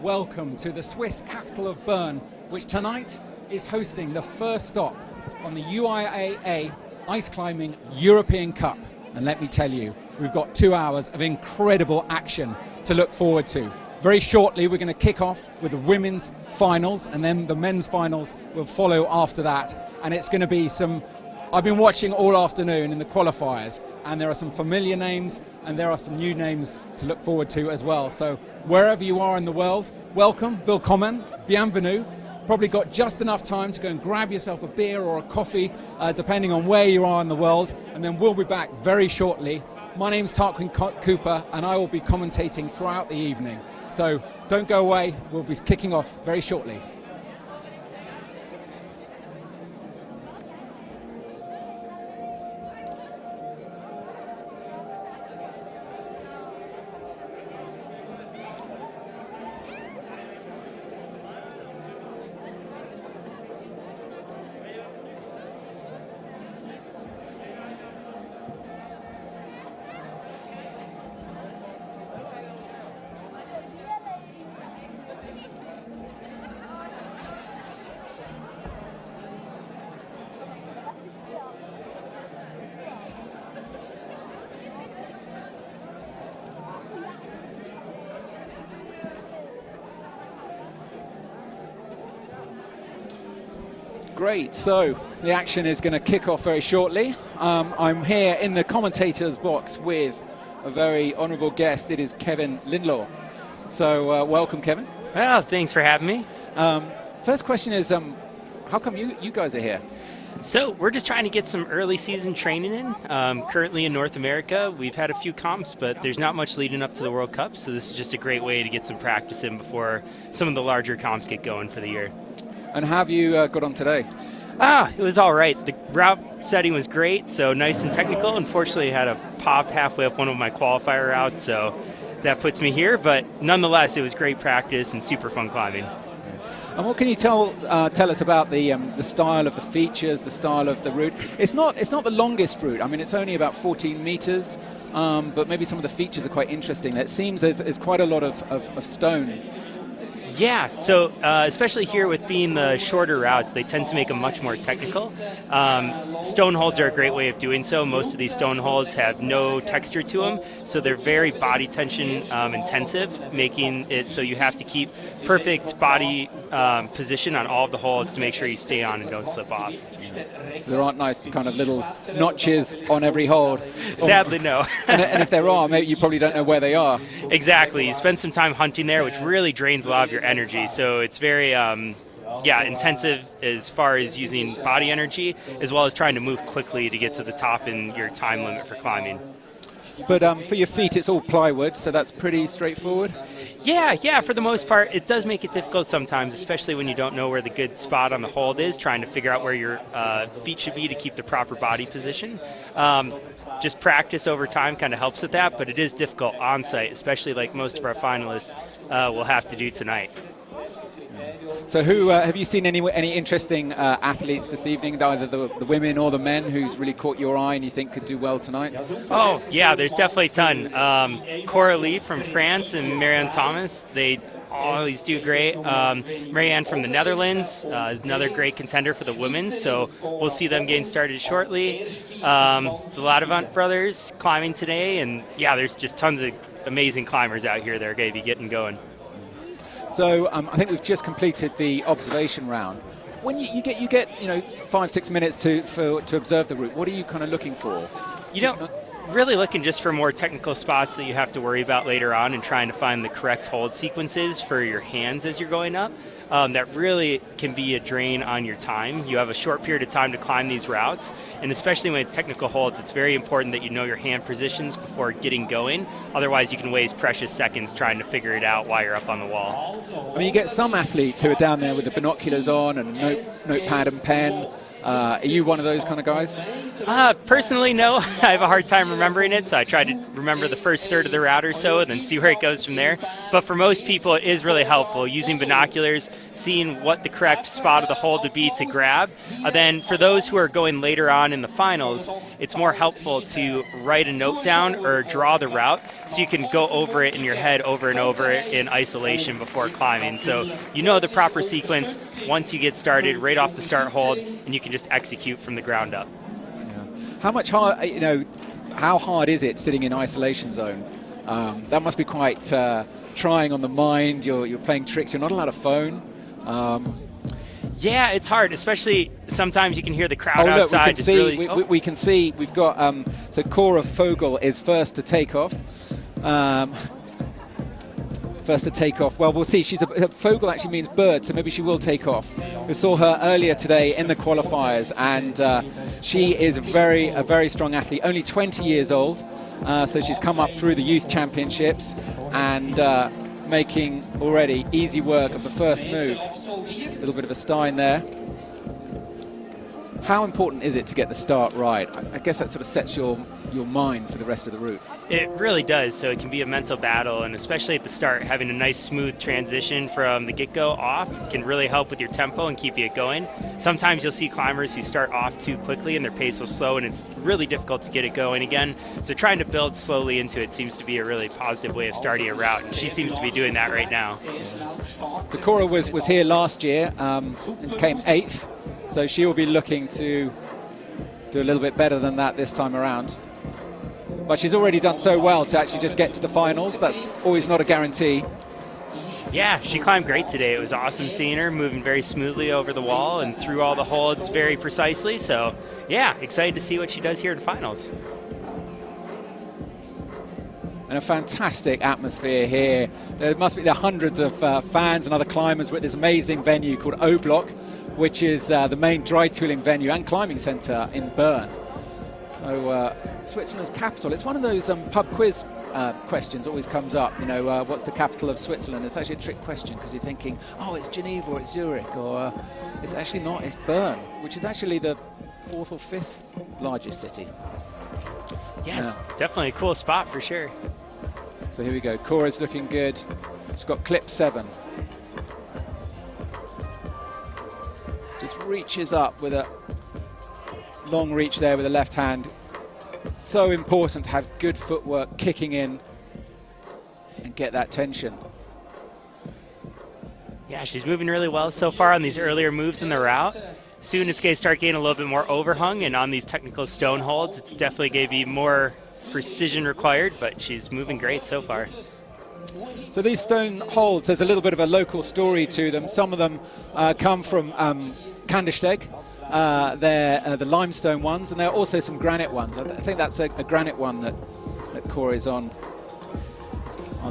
welcome to the Swiss capital of Bern, which tonight is hosting the first stop on the UIAA Ice Climbing European Cup. And let me tell you, we've got 2 hours of incredible action to look forward to. Very shortly, we're going to kick off with the women's finals, and then the men's finals will follow after that. And it's going to be some... I've been watching all afternoon in the qualifiers, and there are some familiar names and there are some new names to look forward to as well. So wherever you are in the world, welcome, willkommen, bienvenue. Probably got just enough time to go and grab yourself a beer or a coffee, depending on where you are in the world, and then we'll be back very shortly. My name's Tarquin Cooper, and I will be commentating throughout the evening. So don't go away, we'll be kicking off very shortly. Great, so the action is going to kick off very shortly. I'm here in the commentators box with a very honourable guest. It is Kevin Lindlaw. So welcome, Kevin. Well, thanks for having me. First question is, how come you guys are here? So we're just trying to get some early season training in. Currently in North America, we've had a few comps, but there's not much leading up to the World Cup, so this is just a great way to get some practice in before some of the larger comps get going for the year. And how have you got on today? It was all right. The route setting was great, so nice and technical. Unfortunately, I had a pop halfway up one of my qualifier routes, so that puts me here. But nonetheless, it was great practice and super fun climbing. And what can you tell us about the style of the features, the style of the route? It's not the longest route. I mean, it's only about 14 meters, but maybe some of the features are quite interesting. It seems there's quite a lot of stone. Yeah, so especially here with being the shorter routes, they tend to make them much more technical. Stone holds are a great way of doing so. Most of these stone holds have no texture to them, so they're very body tension intensive, making it so you have to keep perfect body position on all of the holds to make sure you stay on and don't slip off. So there aren't nice kind of little notches on every hold? Sadly, no. and if there are, maybe you probably don't know where they are. Exactly. You spend some time hunting there, which really drains a lot of your energy. So it's very intensive as far as using body energy, as well as trying to move quickly to get to the top in your time limit for climbing. But for your feet, it's all plywood, so that's pretty straightforward? Yeah, for the most part. It does make it difficult sometimes, especially when you don't know where the good spot on the hold is, trying to figure out where your feet should be to keep the proper body position. Just practice over time kind of helps with that, but it is difficult on site, especially like most of our finalists will have to do tonight. So who have you seen any interesting athletes this evening, either the women or the men, who's really caught your eye and you think could do well tonight? Oh, yeah, there's definitely a ton. Coralie from France and Marianne Thomas, they always do great. Marianne from the Netherlands is another great contender for the women, so we'll see them getting started shortly. The Ladevant brothers climbing today, and yeah, there's just tons of amazing climbers out here that are going to be getting going. So I think we've just completed the observation round. When you get 5-6 minutes to observe the route, what are you kind of looking for? Really looking just for more technical spots that you have to worry about later on, and trying to find the correct hold sequences for your hands as you're going up. That really can be a drain on your time. You have a short period of time to climb these routes, and especially when it's technical holds, it's very important that you know your hand positions before getting going. Otherwise, you can waste precious seconds trying to figure it out while you're up on the wall. I mean, you get some athletes who are down there with the binoculars on and notepad and pen. Are you one of those kind of guys? Personally, no. I have a hard time remembering it, so I try to remember the first third of the route or so and then see where it goes from there. But for most people, it is really helpful using binoculars, seeing what the correct spot of the hold to be to grab. Then for those who are going later on in the finals, it's more helpful to write a note down or draw the route so you can go over it in your head over and over in isolation before climbing. So you know the proper sequence once you get started right off the start hold, and you can just execute from the ground up. How much hard, how hard is it sitting in isolation zone? That must be quite trying on the mind. You're playing tricks. You're not allowed a phone. Yeah, it's hard, especially sometimes you can hear the crowd look, outside. We can see we've got, so Cora Fogel is first to take off. Well, we'll see. Fogel actually means bird, so maybe she will take off. We saw her earlier today in the qualifiers, and she is a very strong athlete, only 20 years old. So she's come up through the youth championships and making already easy work of the first move. A little bit of a Stein there. How important is it to get the start right? I guess that sort of sets your mind for the rest of the route. It really does. So it can be a mental battle, and especially at the start, having a nice smooth transition from the get-go off can really help with your tempo and keep you going. Sometimes you'll see climbers who start off too quickly and their pace will slow, and it's really difficult to get it going again. So trying to build slowly into it seems to be a really positive way of starting a route, and she seems to be doing that right now. So Cora was here last year and came 8th, so she will be looking to do a little bit better than that this time around. But she's already done so well to actually just get to the finals. That's always not a guarantee. Yeah, she climbed great today. It was awesome seeing her moving very smoothly over the wall and through all the holds very precisely. So yeah, excited to see what she does here in finals. And a fantastic atmosphere here. There are hundreds of fans and other climbers. We're at this amazing venue called O Block, which is the main dry tooling venue and climbing centre in Bern. So Switzerland's capital. It's one of those pub quiz questions always comes up. What's the capital of Switzerland? It's actually a trick question because you're thinking, oh, it's Geneva or it's Zurich, or it's actually not. It's Bern, which is actually the 4th or 5th largest city. Yes, definitely a cool spot for sure. So here we go. Cora's looking good. She's got clip 7. Just reaches up with a long reach there with the left hand. So important to have good footwork, kicking in and get that tension. Yeah, she's moving really well so far on these earlier moves in the route. Soon it's going to start getting a little bit more overhung, and on these technical stone holds, it's definitely going to be more precision required, but she's moving great so far. So these stone holds, there's a little bit of a local story to them. Some of them come from Kandersteg. They're the limestone ones, and there are also some granite ones. I think that's a granite one that Cora is on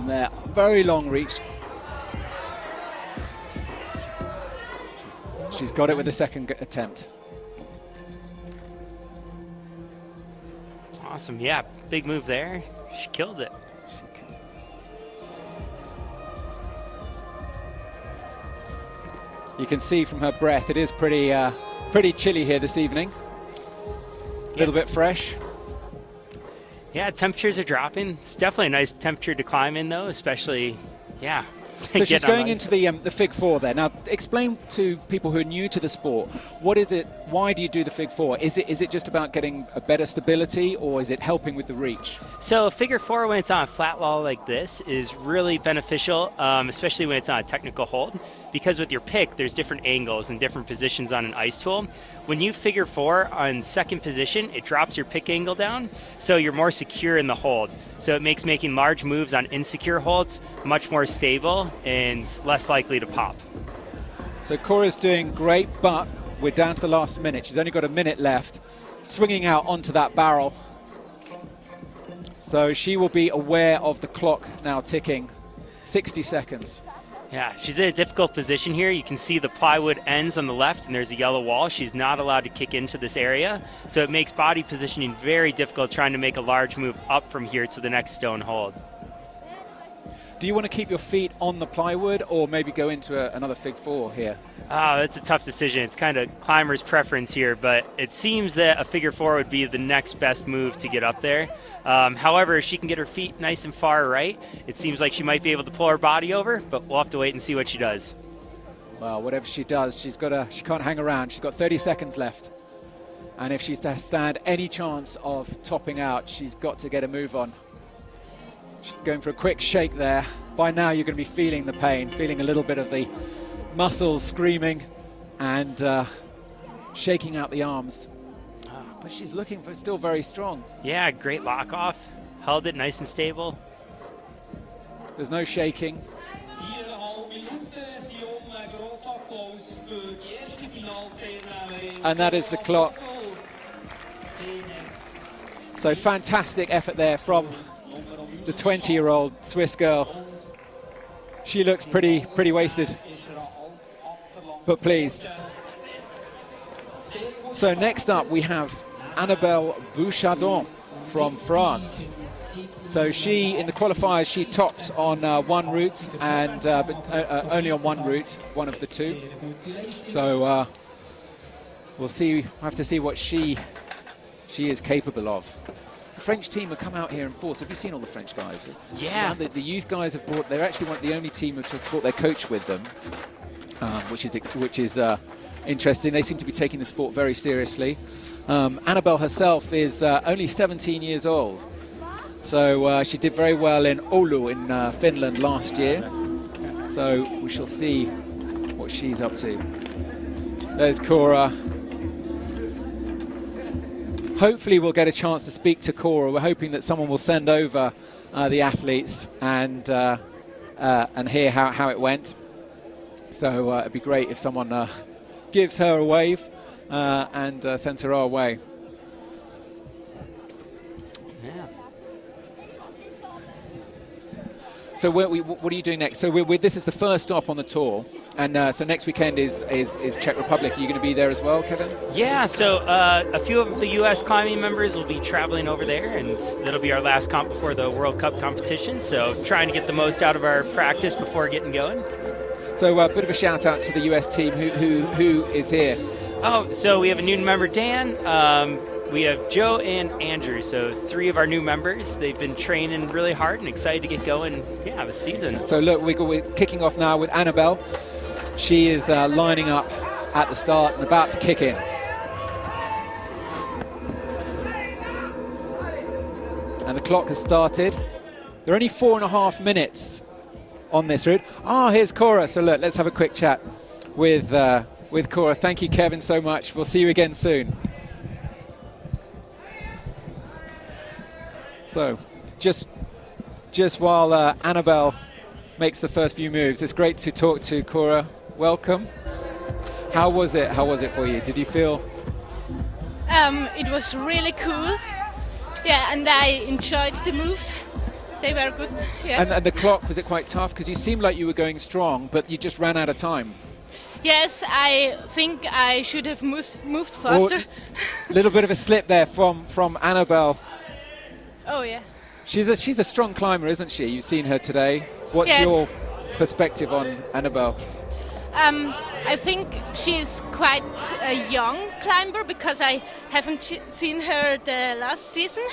there. Very long reach. She's got it with the second attempt. Awesome, yeah, big move there. She killed it. You can see from her breath, it is pretty chilly here this evening. A little bit fresh. Yeah, temperatures are dropping. It's definitely a nice temperature to climb in, though, especially, yeah. So she's going into the Fig 4 there. Now, explain to people who are new to the sport, what is it, why do you do the Fig 4? Is it just about getting a better stability, or is it helping with the reach? So figure 4, when it's on a flat wall like this, is really beneficial, especially when it's on a technical hold, because with your pick, there's different angles and different positions on an ice tool. When you figure 4 on second position, it drops your pick angle down, so you're more secure in the hold. So it makes making large moves on insecure holds much more stable and less likely to pop. So Cora's doing great, but we're down to the last minute. She's only got a minute left, swinging out onto that barrel. So she will be aware of the clock now ticking, 60 seconds. Yeah, she's in a difficult position here. You can see the plywood ends on the left, and there's a yellow wall. She's not allowed to kick into this area, so it makes body positioning very difficult trying to make a large move up from here to the next stone hold. Do you want to keep your feet on the plywood or maybe go into another fig four here? That's a tough decision. It's kind of climber's preference here, but it seems that a figure four would be the next best move to get up there. However, if she can get her feet nice and far right, it seems like she might be able to pull her body over, but we'll have to wait and see what she does. Well, whatever she does, she can't hang around. She's got 30 seconds left. And if she's to stand any chance of topping out, she's got to get a move on. She's going for a quick shake there. By now you're going to be feeling the pain, feeling a little bit of the muscles screaming and shaking out the arms. But she's looking for still very strong. Yeah, great lock off. Held it nice and stable. There's no shaking. And that is the clock. So fantastic effort there from the 20-year-old Swiss girl. She looks pretty wasted, but pleased. So next up we have Annabelle Bouchardon from France. So she, in the qualifiers, she topped on one route, and but only on one route, one of the two. So we'll have to see what she is capable of. The French team have come out here in force. Have you seen all the French guys? Yeah. The youth guys have brought. They're actually the only team who have brought their coach with them, which is interesting. They seem to be taking the sport very seriously. Annabelle herself is only 17 years old, so she did very well in Oulu in Finland last year. So we shall see what she's up to. There's Cora. Hopefully we'll get a chance to speak to Cora. We're hoping that someone will send over the athletes and hear how it went. So it'd be great if someone gives her a wave and sends her our way. Yeah. So what are you doing next? So this is the first stop on the tour, and so next weekend is Czech Republic. Are you going to be there as well, Kevin? Yeah, so a few of the U.S. climbing members will be traveling over there, and that'll be our last comp before the World Cup competition, so trying to get the most out of our practice before getting going. So a bit of a shout out to the U.S. team. Who is here? Oh, so we have a new member, Dan. We have Joe and Andrew, so 3 of our new members. They've been training really hard and excited to get going, yeah, the season. So look, we're kicking off now with Annabelle. She is lining up at the start and about to kick in. And the clock has started. There are only 4.5 minutes on this route. Here's Cora. So look, let's have a quick chat with Cora. Thank you, Kevin, so much. We'll see you again soon. So, just while Annabelle makes the first few moves, it's great to talk to Cora. Welcome. How was it? How was it for you? Did you feel? It was really cool. Yeah, and I enjoyed the moves. They were good. Yes. And the clock, was it quite tough? Because you seemed like you were going strong, but you just ran out of time. Yes, I think I should have moved faster. A little bit of a slip there from Annabelle. Oh yeah. She's a strong climber, isn't she? You've seen her today. What's Yes. your perspective on Annabelle? I think she's quite a young climber because I haven't seen her the last season.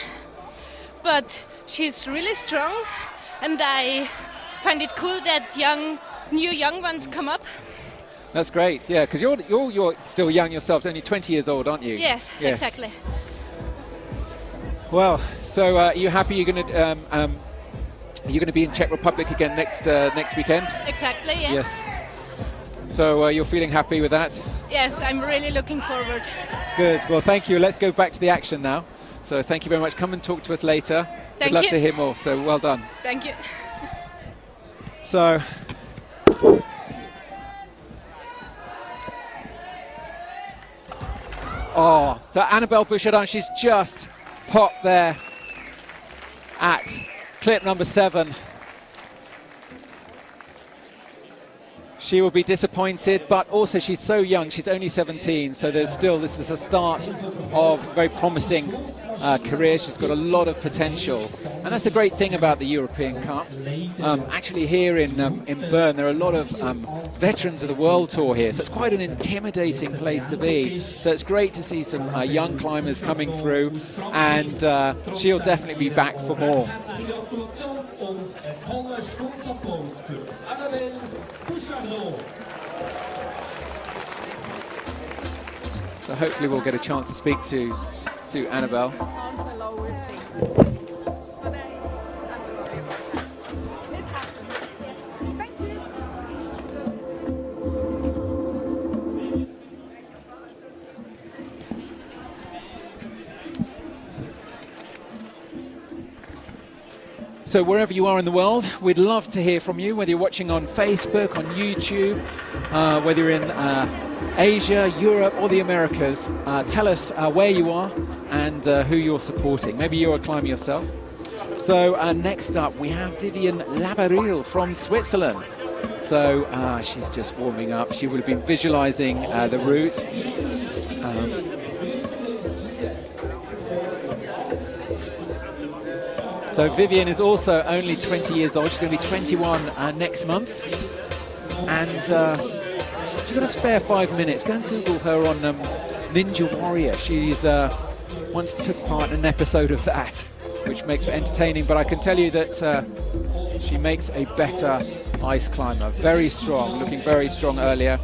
But she's really strong, and I find it cool that new young ones come up. That's great, yeah, because you're still young yourself, only 20 years old, aren't you? Yes. Exactly. Well, so are you happy you're going to be in Czech Republic again next weekend? Exactly. Yes. So you're feeling happy with that? Yes, I'm really looking forward. Good. Well, thank you. Let's go back to the action now. So thank you very much. Come and talk to us later. Thank We'd love you. to hear more. So well done. Thank you. So. So Annabelle Bouchardon, she's just popped there at clip number 7. She will be disappointed, but also she's so young. She's only 17, so there's still, this is a start of a very promising career. She's got a lot of potential, and that's the great thing about the European Cup. Actually here in Bern, there are a lot of veterans of the World Tour here, so it's quite an intimidating place to be. So it's great to see some young climbers coming through, and she'll definitely be back for more. So hopefully we'll get a chance to speak to Annabelle. So wherever you are in the world, we'd love to hear from you, whether you're watching on Facebook, on YouTube, whether you're in Asia, Europe or the Americas. Tell us where you are and who you're supporting. Maybe you're a climber yourself. So next up we have Vivian from Switzerland. So she's just warming up. She would have been visualizing the route. So Vivian is also only 20 years old. She's going to be 21 next month. And she's got a spare 5 minutes. Go and Google her on Ninja Warrior. She's once took part in an episode of that, which makes for entertaining. But I can tell you that she makes a better ice climber. Very strong, looking very strong earlier.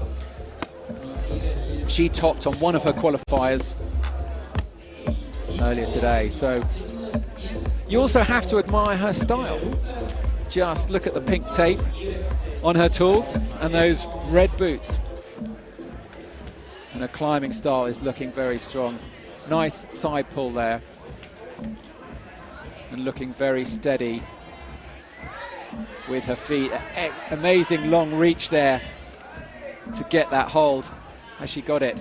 She topped on one of her qualifiers earlier today. So you also have to admire her style. Just look at the pink tape on her tools and those red boots. And her climbing style is looking very strong. Nice side pull there. And looking very steady with her feet. Amazing long reach there to get that hold. Has she got it?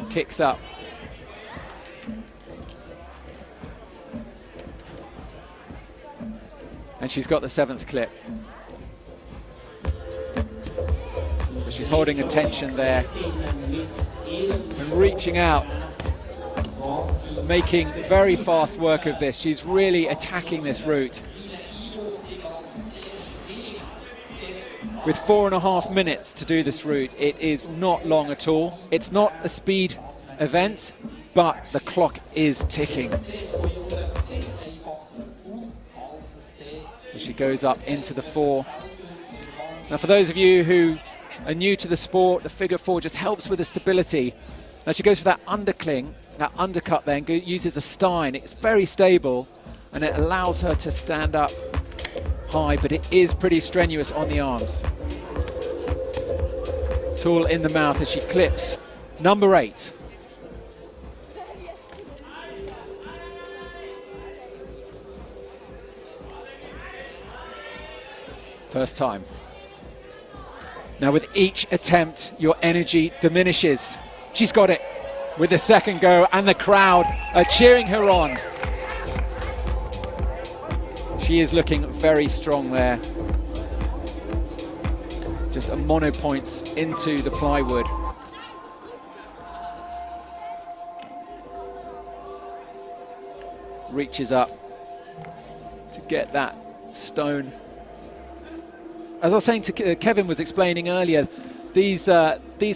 Kicks up. And she's got the 7th clip. So she's holding attention there and reaching out, making very fast work of this. She's really attacking this route. With 4.5 minutes to do this route, it is not long at all. It's not a speed event, but the clock is ticking. She goes up into the 4. Now for those of you who are new to the sport, the figure 4 just helps with the stability. Now she goes for that undercling, that undercut then, uses a stein. It's very stable and it allows her to stand up high, but it is pretty strenuous on the arms. Tool in the mouth as she clips number 8. First time. Now with each attempt, your energy diminishes. She's got it with the second go, and the crowd are cheering her on. She is looking very strong there. Just a mono points into the plywood. Reaches up to get that stone. As I was saying to Kevin was explaining earlier, these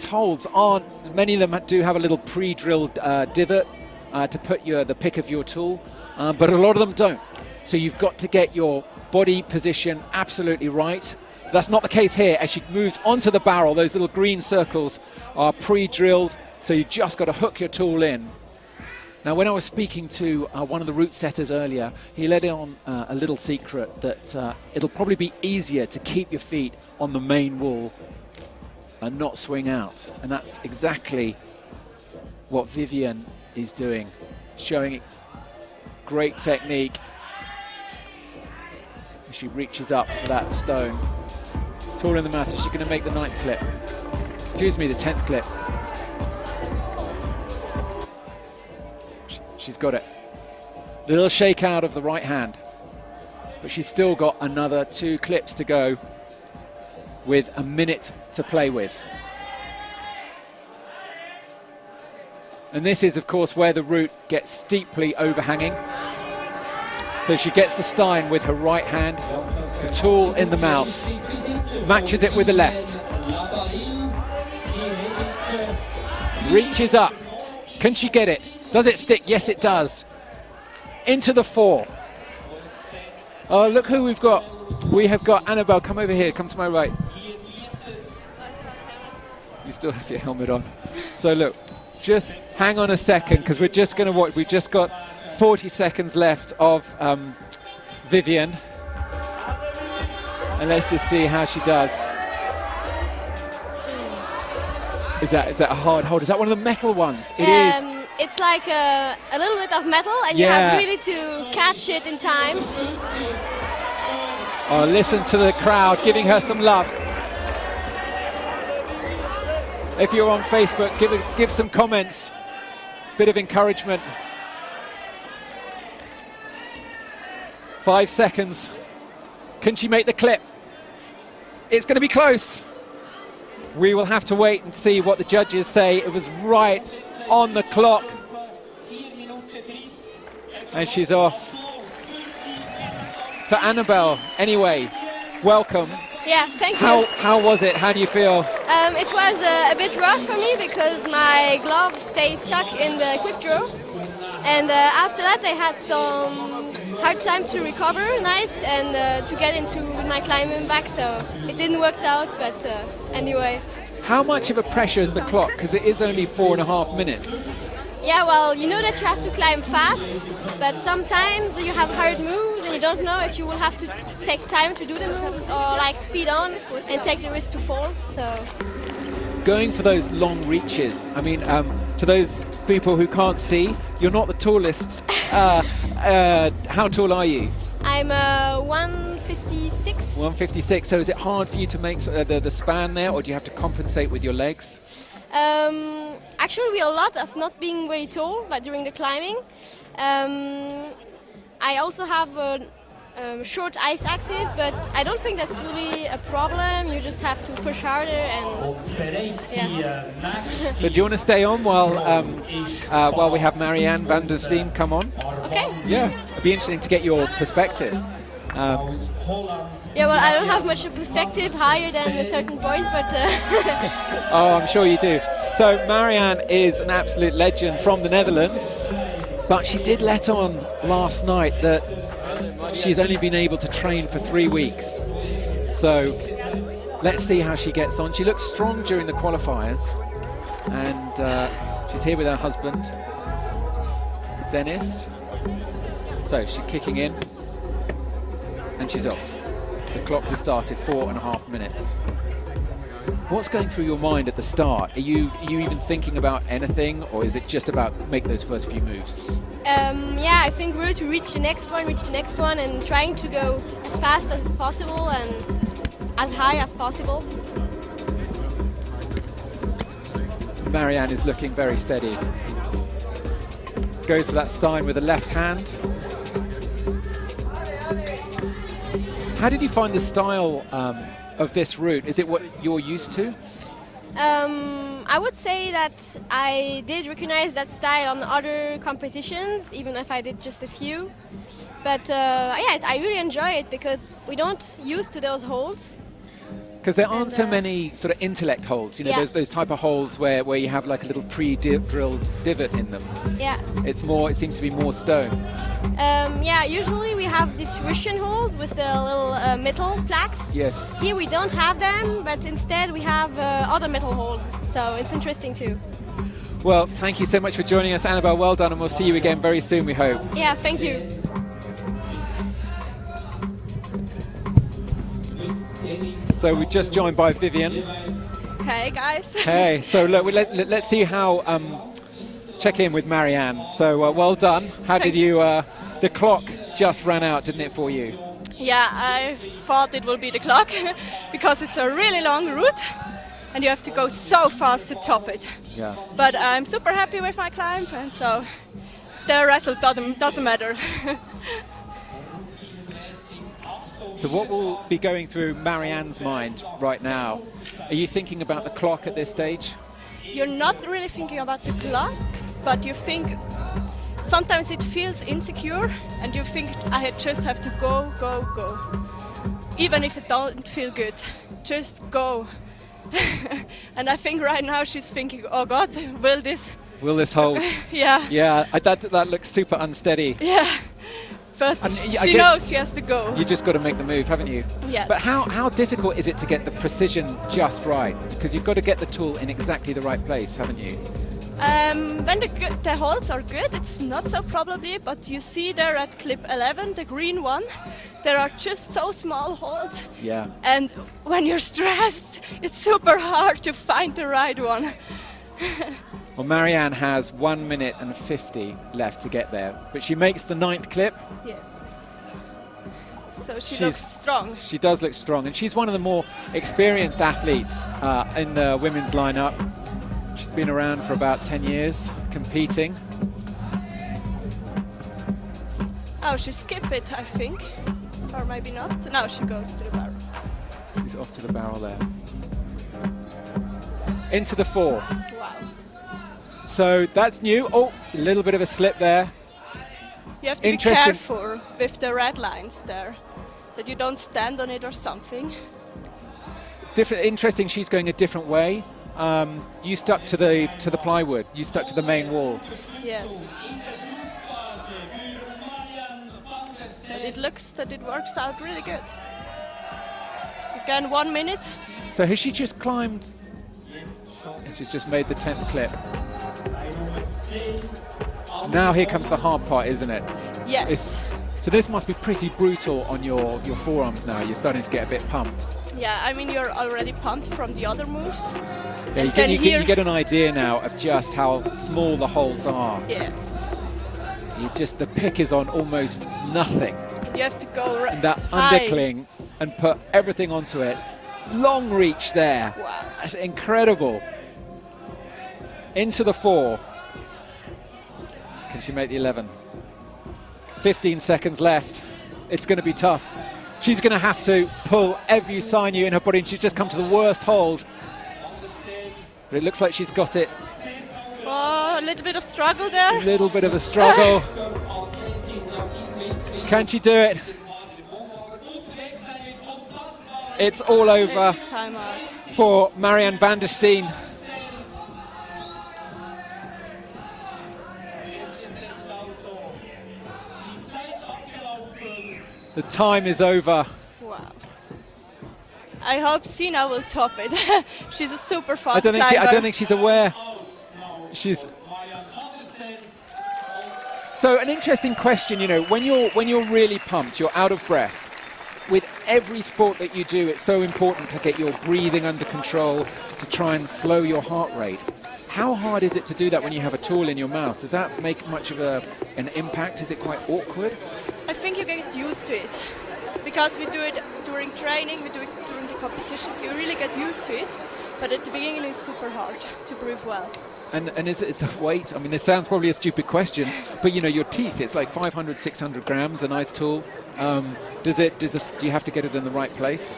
holds aren't, many of them do have a little pre-drilled divot to put the pick of your tool, but a lot of them don't. So you've got to get your body position absolutely right. That's not the case here. As she moves onto the barrel, those little green circles are pre-drilled, so you just got to hook your tool in. Now, when I was speaking to one of the route setters earlier, he let on a little secret that it'll probably be easier to keep your feet on the main wall and not swing out. And that's exactly what Vivian is doing, showing great technique. She reaches up for that stone. Tool in the mouth. Is she going to make the 9th clip? Excuse me, the 10th clip. She's got it. Little shake out of the right hand, but she's still got another 2 clips to go. with a minute to play with. And this is, of course, where the route gets steeply overhanging. So she gets the stein with her right hand, the tool in the mouth, matches it with the left. Reaches up. Can she get it? Does it stick? Yes, it does. Into the 4. Oh, look who we've got. We have got Annabelle. Come over here. Come to my right. You still have your helmet on. So look, just hang on a second, because we're just going to watch. We've just got 40 seconds left of Vivian. And let's just see how she does. Is that a hard hold? Is that one of the metal ones? It is. It's like a little bit of metal, and you have really to catch it in time. Oh, listen to the crowd giving her some love. If you're on Facebook, give some comments. Bit of encouragement. 5 seconds. Can she make the clip? It's going to be close. We will have to wait and see what the judges say. It was right on the clock. And she's off. So Annabelle, anyway, welcome. Yeah, thank you. How was it? How do you feel? It was a bit rough for me because my glove stayed stuck in the quick draw. And after that I had some hard time to recover and to get into my climbing back, so it didn't work out, but anyway. How much of a pressure is the clock? Because it is only 4.5 minutes. Yeah, well, you know that you have to climb fast, but sometimes you have hard moves and you don't know if you will have to take time to do the moves or like speed on and take the risk to fall. So going for those long reaches, I mean, to those people who can't see, you're not the tallest. How tall are you? I'm 156. 156. So is it hard for you to make the span there, or do you have to compensate with your legs? Actually, we have a lot of not being very tall, but during the climbing. I also have a short ice axis, but I don't think that's really a problem. You just have to push harder and yeah. So do you want to stay on while we have Marianne van der Steen come on? Okay. Yeah, it'd be interesting to get your perspective. Yeah, well, I don't have much perspective higher than a certain point, but... Oh, I'm sure you do. So Marianne is an absolute legend from the Netherlands, but she did let on last night that she's only been able to train for 3 weeks. So let's see how she gets on. She looks strong during the qualifiers, and she's here with her husband, Dennis. So she's kicking in, and she's off. The clock has started 4.5 minutes. What's going through your mind at the start? Are you even thinking about anything, or is it just about make those first few moves? Yeah, I think really to reach the next one, and trying to go as fast as possible and as high as possible. Marianne is looking very steady. Goes for that stein with the left hand. How did you find the style of this route? Is it what you're used to? I would say that I did recognize that style on other competitions, even if I did just a few. But yeah, I really enjoy it because we don't used to those holds. Because there aren't so many sort of intellect holds, you know, those type of holds where you have like a little pre-drilled divot in them. Yeah. It's more, it seems to be more stone. Yeah, usually we have distribution holds with the little metal plaques. Yes. Here we don't have them, but instead we have other metal holds, so it's interesting too. Well, thank you so much for joining us, Annabelle. Well done, and we'll see you again very soon, we hope. Yeah, thank you. So we're just joined by Vivian. Hey guys. Hey, so look, let's see how, check in with Marianne. So well done. How did you, the clock just ran out, didn't it, for you? Yeah, I thought it would be the clock because it's a really long route and you have to go so fast to top it. Yeah. But I'm super happy with my climb, and so the result doesn't matter. So what will be going through Marianne's mind right now? Are you thinking about the clock at this stage? You're not really thinking about the clock, but you think sometimes it feels insecure and you think I just have to go, go, go. Even if it don't feel good, just go. And I think right now she's thinking, oh God, will this hold? Yeah. Yeah, that looks super unsteady. Yeah. But she knows she has to go. You just got to make the move, haven't you? Yes. But how difficult is it to get the precision just right? Because you've got to get the tool in exactly the right place, haven't you? When the holds are good, it's not so probably, but you see there at clip 11, the green one, there are just so small holes. Yeah. And when you're stressed, it's super hard to find the right one. Well, Marianne has 1 minute and 50 left to get there, but she makes the 9th clip. Yes. So she looks strong. She does look strong, and she's one of the more experienced athletes in the women's lineup. She's been around for about 10 years, competing. Oh, she skipped it, I think. Or maybe not. Now she goes to the barrel. She's off to the barrel there. Into the 4. Wow. So that's new. Oh, a little bit of a slip there. You have to be careful with the red lines there, that you don't stand on it or something. Interesting, she's going a different way. You stuck to the plywood. You stuck to the main wall. Yes. But it looks that it works out really good. Again, 1 minute. So has she just climbed? She's just made the 10th clip. Now here comes the hard part, isn't it? Yes. So this must be pretty brutal on your forearms now. You're starting to get a bit pumped. Yeah, I mean, you're already pumped from the other moves. Yeah, you get an idea now of just how small the holds are. Yes. The pick is on almost nothing. You have to go and that undercling and put everything onto it. Long reach there. Wow. That's incredible. Into the 4. Can she make the 11? 15 seconds left. It's going to be tough. She's going to have to pull every sinew in her body, and she's just come to the worst hold. But it looks like she's got it. Oh, a little bit of struggle there. A little bit of a struggle. Can she do it? It's all over for Marianne van der Steen. The time is over. Wow. I hope Sina will top it. She's a super fast climber. I don't think she's aware. So an interesting question, when you're really pumped, you're out of breath. With every sport that you do, it's so important to get your breathing under control, to try and slow your heart rate. How hard is it to do that when you have a tool in your mouth? Does that make much of an impact? Is it quite awkward? I think you get used to it. Because we do it during training, we do it during the competitions, you really get used to it. But at the beginning it's super hard to breathe well. And is the weight? I mean, this sounds probably a stupid question, but your teeth, it's like 500, 600 grams, a nice tool. Do you have to get it in the right place?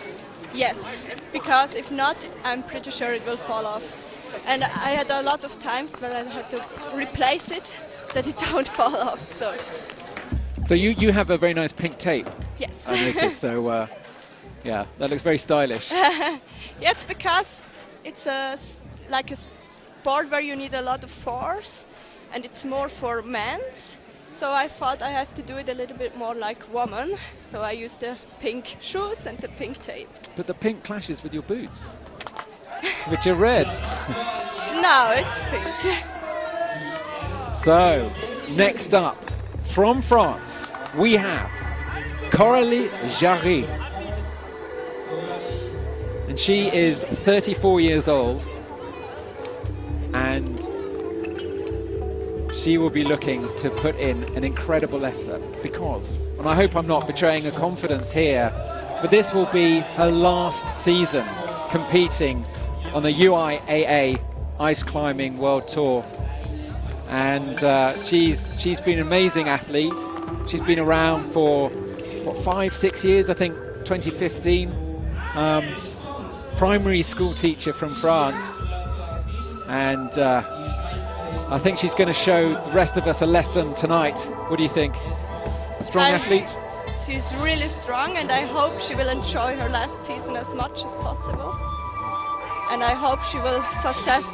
Yes, because if not, I'm pretty sure it will fall off. And I had a lot of times where I had to replace it, that it don't fall off. So you have a very nice pink tape. Yes. I noticed. So yeah, that looks very stylish. Yeah, it's because it's like a sport where you need a lot of force, and it's more for men's. So I thought I have to do it a little bit more like woman. So I used the pink shoes and the pink tape. But the pink clashes with your boots, which are red. No, it's pink. So next up, from France, we have Coralie Jarry. And she is 34 years old. And she will be looking to put in an incredible effort because, and I hope I'm not betraying her confidence here, but this will be her last season competing on the UIAA Ice Climbing World Tour. And she's been an amazing athlete. She's been around for, 5-6 years, I think. 2015, primary school teacher from France. And I think she's going to show the rest of us a lesson tonight. What do you think? Strong athlete? She's really strong, and I hope she will enjoy her last season as much as possible. And I hope she will success.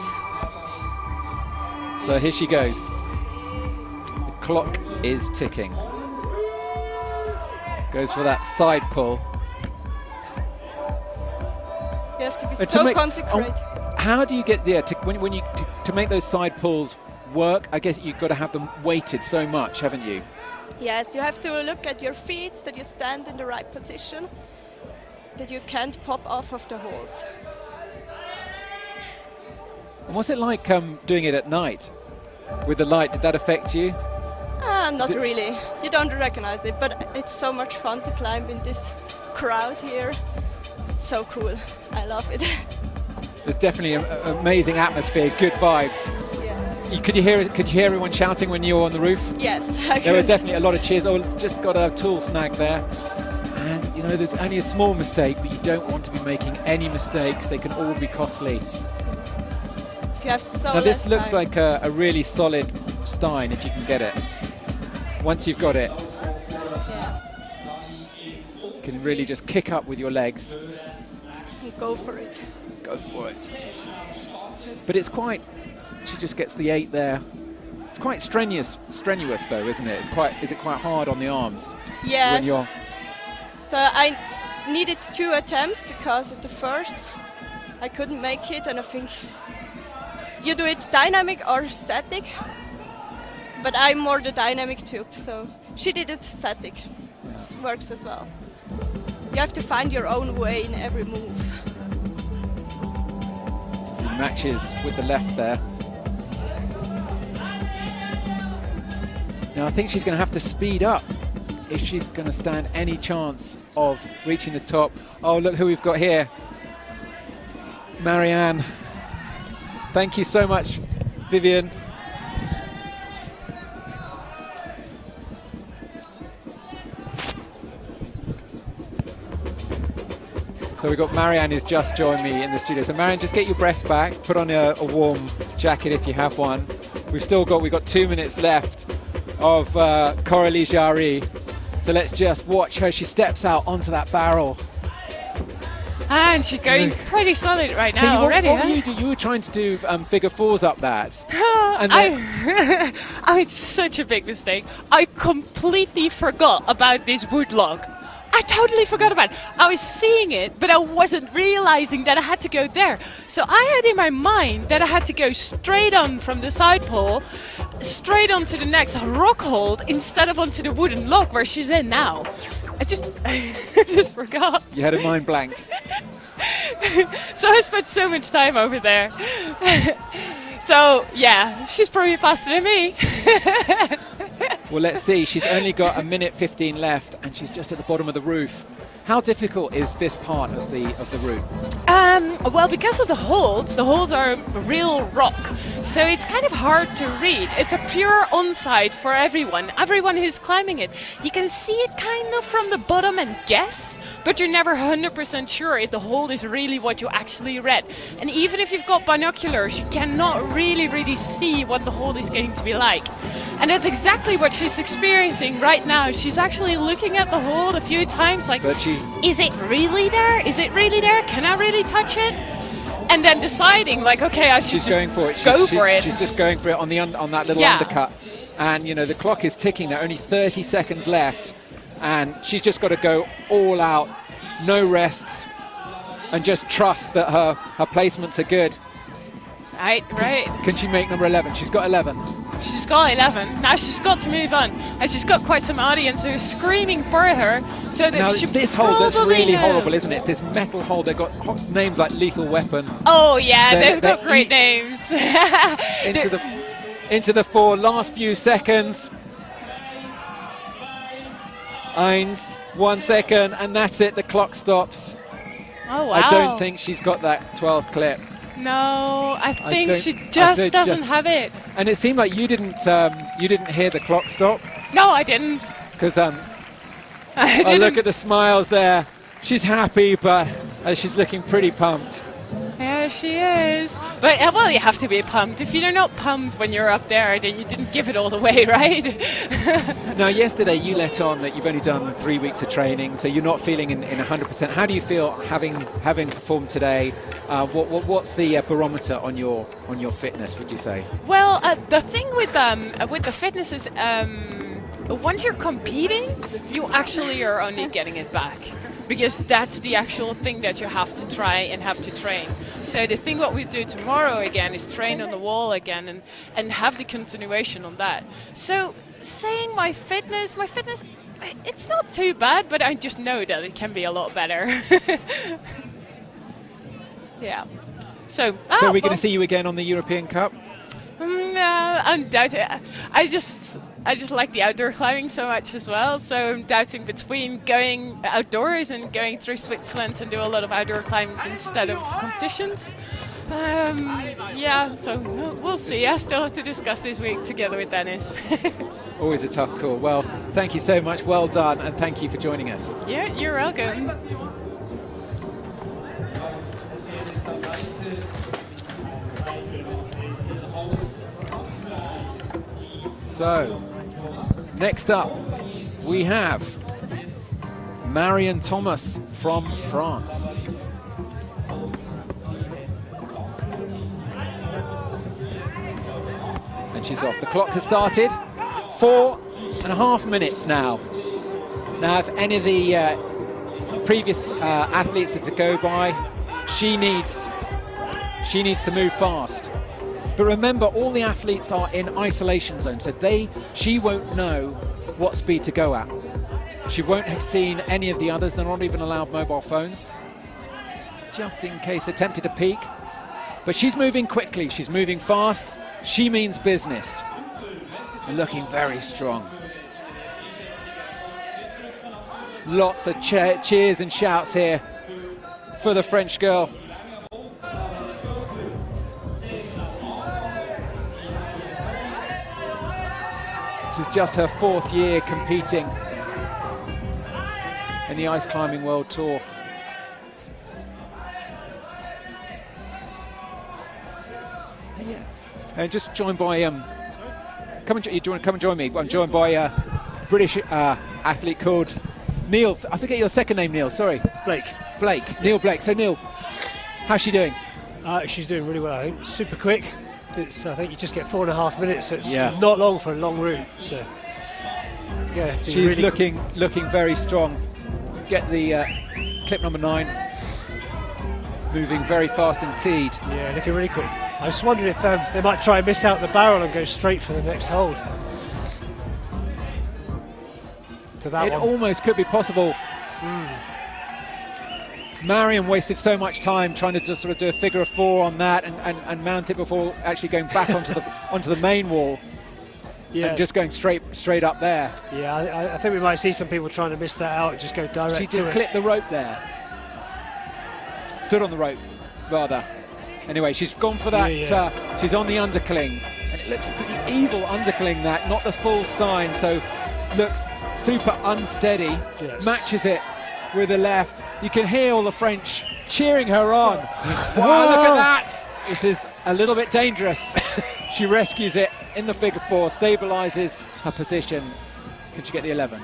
So here she goes. The clock is ticking. Goes for that side pull. You have to be so concentrated. How do you get there to make those side pulls work? I guess you've got to have them weighted so much, haven't you? Yes, you have to look at your feet, that you stand in the right position, that you can't pop off of the holes. And what's it like doing it at night with the light? Did that affect you? Not really. You don't recognize it, but it's so much fun to climb in this crowd here. It's so cool. I love it. There's definitely an amazing atmosphere, good vibes. Yes. Could you hear everyone shouting when you were on the roof? Yes. There were definitely a lot of cheers. Oh, just got a tool snag there. And you know, there's only a small mistake, but you don't want to be making any mistakes. They can all be costly. If you have so now this looks time. like a really solid Stein if you can get it. Once you've got it, you can really just kick up with your legs. And go for it. Go for it. But it's quite, she just gets the 8 there. It's quite strenuous though, isn't it? Is it quite hard on the arms? Yes. When you're so I needed 2 attempts because at the first I couldn't make it, and I think you do it dynamic or static, but I'm more the dynamic tube, so she did it static. It works as well. You have to find your own way in every move. So he matches with the left there. Now I think she's going to have to speed up if she's going to stand any chance of reaching the top. Oh, look who we've got here. Marianne. Thank you so much, Vivian. So we've got Marianne who's just joined me in the studio. So Marianne, just get your breath back, put on a warm jacket if you have one. We've got 2 minutes left of Coralie Jarry. So let's just watch her. She steps out onto that barrel. And she's going pretty solid right now So already. What were you doing? You were trying to do figure 4s up that. And I made such a big mistake. I completely forgot about this wood log. I totally forgot about it. I was seeing it, but I wasn't realizing that I had to go there. So I had in my mind that I had to go straight on from the side pole, straight onto the next rock hold, instead of onto the wooden log where she's in now. I just forgot. You had a mind blank. So I spent so much time over there. So yeah, she's probably faster than me. Well, let's see. She's only got 1:15 left, and she's just at the bottom of the roof. How difficult is this part of the route? Well, because of the holds are real rock, so it's kind of hard to read. It's a pure onside for everyone who's climbing it. You can see it kind of from the bottom and guess, but you're never 100% sure if the hold is really what you actually read. And even if you've got binoculars, you cannot really see what the hold is going to be like. And that's exactly what she's experiencing right now. She's actually looking at the hold a few times like, is it really there? Is it really there? Can I really touch it? And then deciding like, okay, I should going for it. Go for it. She's just going for it on that little undercut. And you know, the clock is ticking. There are only 30 seconds left. And she's just got to go all out, no rests, and just trust that her placements are good. Right. Can she make number 11? She's got 11. She's got 11. Now she's got to move on. And she's got quite some audience who are screaming for her. So that now she it's this hold that's really horrible, isn't it? It's this metal hold. They've got names like Lethal Weapon. Oh yeah, they've got great names. into the 4, last few seconds. 1 second, and that's it. The clock stops. Oh wow! I don't think she's got that 12th clip. No, I think she just doesn't have it. And it seemed like you didn't hear the clock stop. No, I didn't. Because look at the smiles there. She's happy, but she's looking pretty pumped. Yeah, she is. But well, you have to be pumped. If you're not pumped when you're up there, then you didn't give it all the way, right? Now, yesterday you let on that you've only done 3 weeks of training, so you're not feeling in 100%. How do you feel having performed today? What's the barometer on your fitness, would you say? Well, the thing with the fitness is once you're competing, you actually are only getting it back. Because that's the actual thing that you have to try and have to train. So the thing what we do tomorrow again is train on the wall again and have the continuation on that. So saying my fitness, it's not too bad, but I just know that it can be a lot better. Yeah. So are we going to see you again on the European Cup? No, I'm doubting. I just like the outdoor climbing so much as well. So I'm doubting between going outdoors and going through Switzerland and do a lot of outdoor climbs instead of competitions. Yeah, so we'll see. I still have to discuss this week together with Dennis. Always a tough call. Well, thank you so much. Well done, and thank you for joining us. Yeah, you're welcome. So, next up, we have Marion Thomas from France. And she's off. The clock has started. 4.5 minutes now. Now, if any of the previous athletes are to go by, she needs to move fast. But remember, all the athletes are in isolation zone, so she won't know what speed to go at. She won't have seen any of the others. They're not even allowed mobile phones, just in case they're tempted to peek. But she's moving quickly, she's moving fast. She means business. And looking very strong. Lots of cheers and shouts here for the French girl. This is just her 4th year competing in the Ice Climbing World Tour. And just joined by, do you want to come and join me? I'm joined by a British athlete called Neil. I forget your second name, Neil, sorry. Blake, Neil Blake. So Neil, how's she doing? She's doing really well, I think. Super quick. I think you just get 4.5 minutes, so it's yeah. Not long for a long route. So yeah, she's really looking very strong. Get the clip number 9. Moving very fast indeed. Yeah, looking really quick. I was wondering if they might try and miss out the barrel and go straight for the next hold. To that it one. Almost could be possible. Marion wasted so much time trying to just sort of do a figure of 4 on that and mount it before actually going back onto the main wall. Yeah, and just going straight up there. Yeah, I think we might see some people trying to miss that out and just go direct. She just clipped the rope there. Stood on the rope, rather. Anyway, she's gone for that. Yeah. She's on the undercling, and it looks a pretty evil undercling. That, not the full Stein, so looks super unsteady. Yes. Matches it with the left. You can hear all the French cheering her on. Wow, look at that! This is a little bit dangerous. She rescues it in the figure 4, stabilizes her position. Could she get the 11?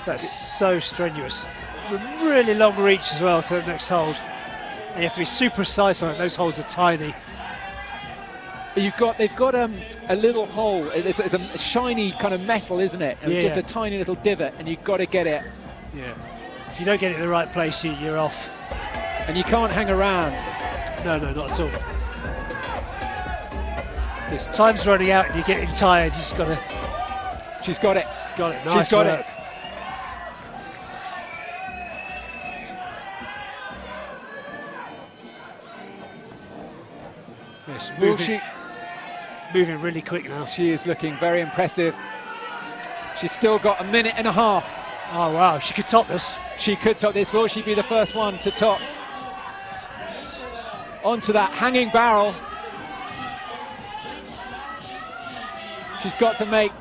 That's so strenuous. With really long reach as well to the next hold. And you have to be super precise on it. Those holes are tiny. They've got a little hole. It's a shiny kind of metal, isn't it? And just a tiny little divot, and you've got to get it. Yeah. If you don't get it in the right place, you're off. And you can't hang around. No, not at all. Because time's running out and you're getting tired. You just got to. She's got it. Got it. Nice She's got work. it. Yes, moving really quick now. She is looking very impressive. She's still got 1.5 minutes. Oh wow, she could top this. She could top this. Will she be the first one to top onto that hanging barrel? She's got to make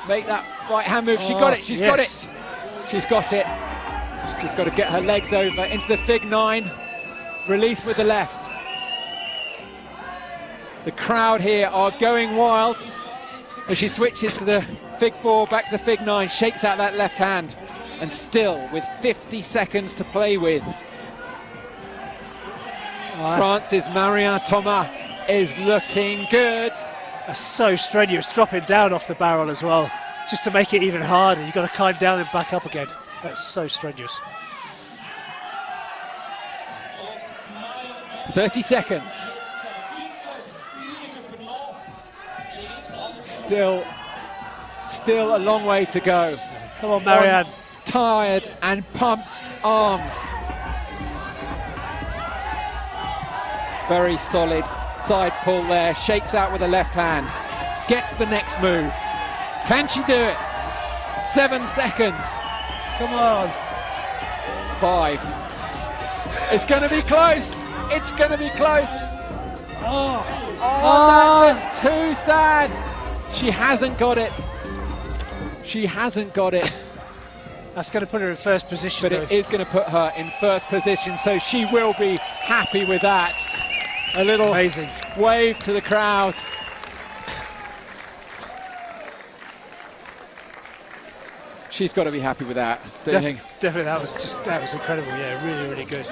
that right hand move. She got it. She's got it. She's got it. Just got to get her legs over into the fig 9. Release with the left. The crowd here are going wild as she switches to the fig 4, back to the fig 9, shakes out that left hand, and still with 50 seconds to play with. France's Marianne Thomas is looking good. That's so strenuous, dropping down off the barrel as well, just to make it even harder. You've got to climb down and back up again. That's so strenuous. 30 seconds. Still a long way to go. Come on, Marianne. Tired and pumped arms. Very solid side pull there. Shakes out with the left hand. Gets the next move. Can she do it? 7 seconds. Come on. 5. It's going to be close. It's going to be close. That's too sad. She hasn't got it. She hasn't got it. That's going to put her in first position. But it is going to put her in first position, so she will be happy with that. A little amazing wave to the crowd. She's got to be happy with that, don't you think? Definitely, that was incredible. Yeah, really, really good.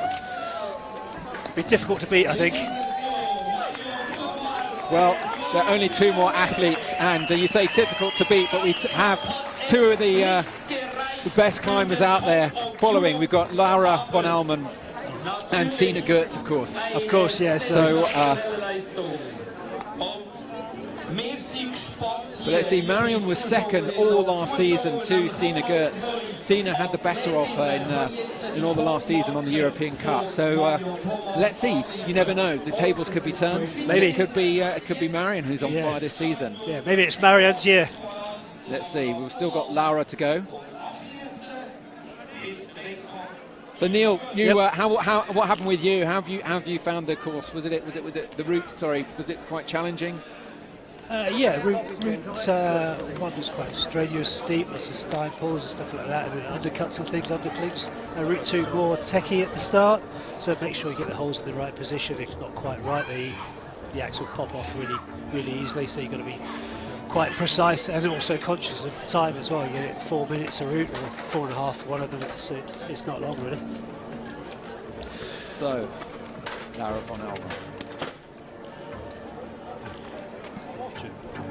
Be difficult to beat, I think. Well, there are only 2 more athletes, and you say difficult to beat, but we have 2 of the best climbers out there following. We've got Laura von Allmen and Sina Gertz, of course. Of course, yes. But let's see, Marion was second all last season to Sina Gertz. Sina had the better of her in all the last season on the European Cup. So let's see. You never know. The tables could be turned. Maybe it could be Marion who's on fire this season. Yeah, maybe it's Marianne's year. Let's see. We've still got Laura to go. So Neil, you what happened with you? How have you found the course? Was it the route? Sorry, was it quite challenging? Yeah, route 1 was quite strenuous, steep, lots of stein pulls and stuff like that, and then undercuts and things, underclips. Route 2 more techie at the start, so make sure you get the holes in the right position. If it's not quite right, the axe will pop off really easily, so you've got to be quite precise and also conscious of the time as well. You get it 4 minutes a route, or 4.5 for one of them. It's not long really. So, Laura von Allmen.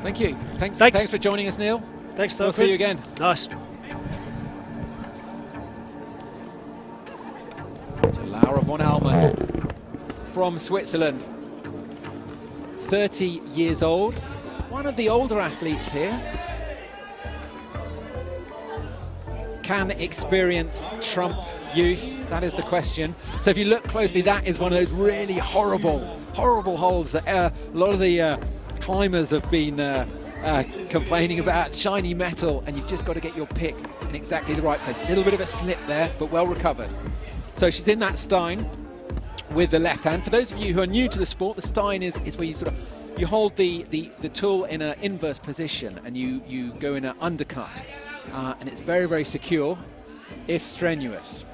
Thank you. Thanks for joining us, Neil. Thanks, Tom. We'll see you again. Nice. So Laura von Allmen from Switzerland, 30 years old, one of the older athletes here. Can experience trump youth? That is the question. So if you look closely, that is one of those really horrible holes that a lot of the climbers have been complaining about. Shiny metal, and you've just got to get your pick in exactly the right place. A little bit of a slip there, but well recovered. So she's in that stein with the left hand. For those of you who are new to the sport, the stein is where you hold the tool in an inverse position, and you go in an undercut, and it's very, very secure if strenuous.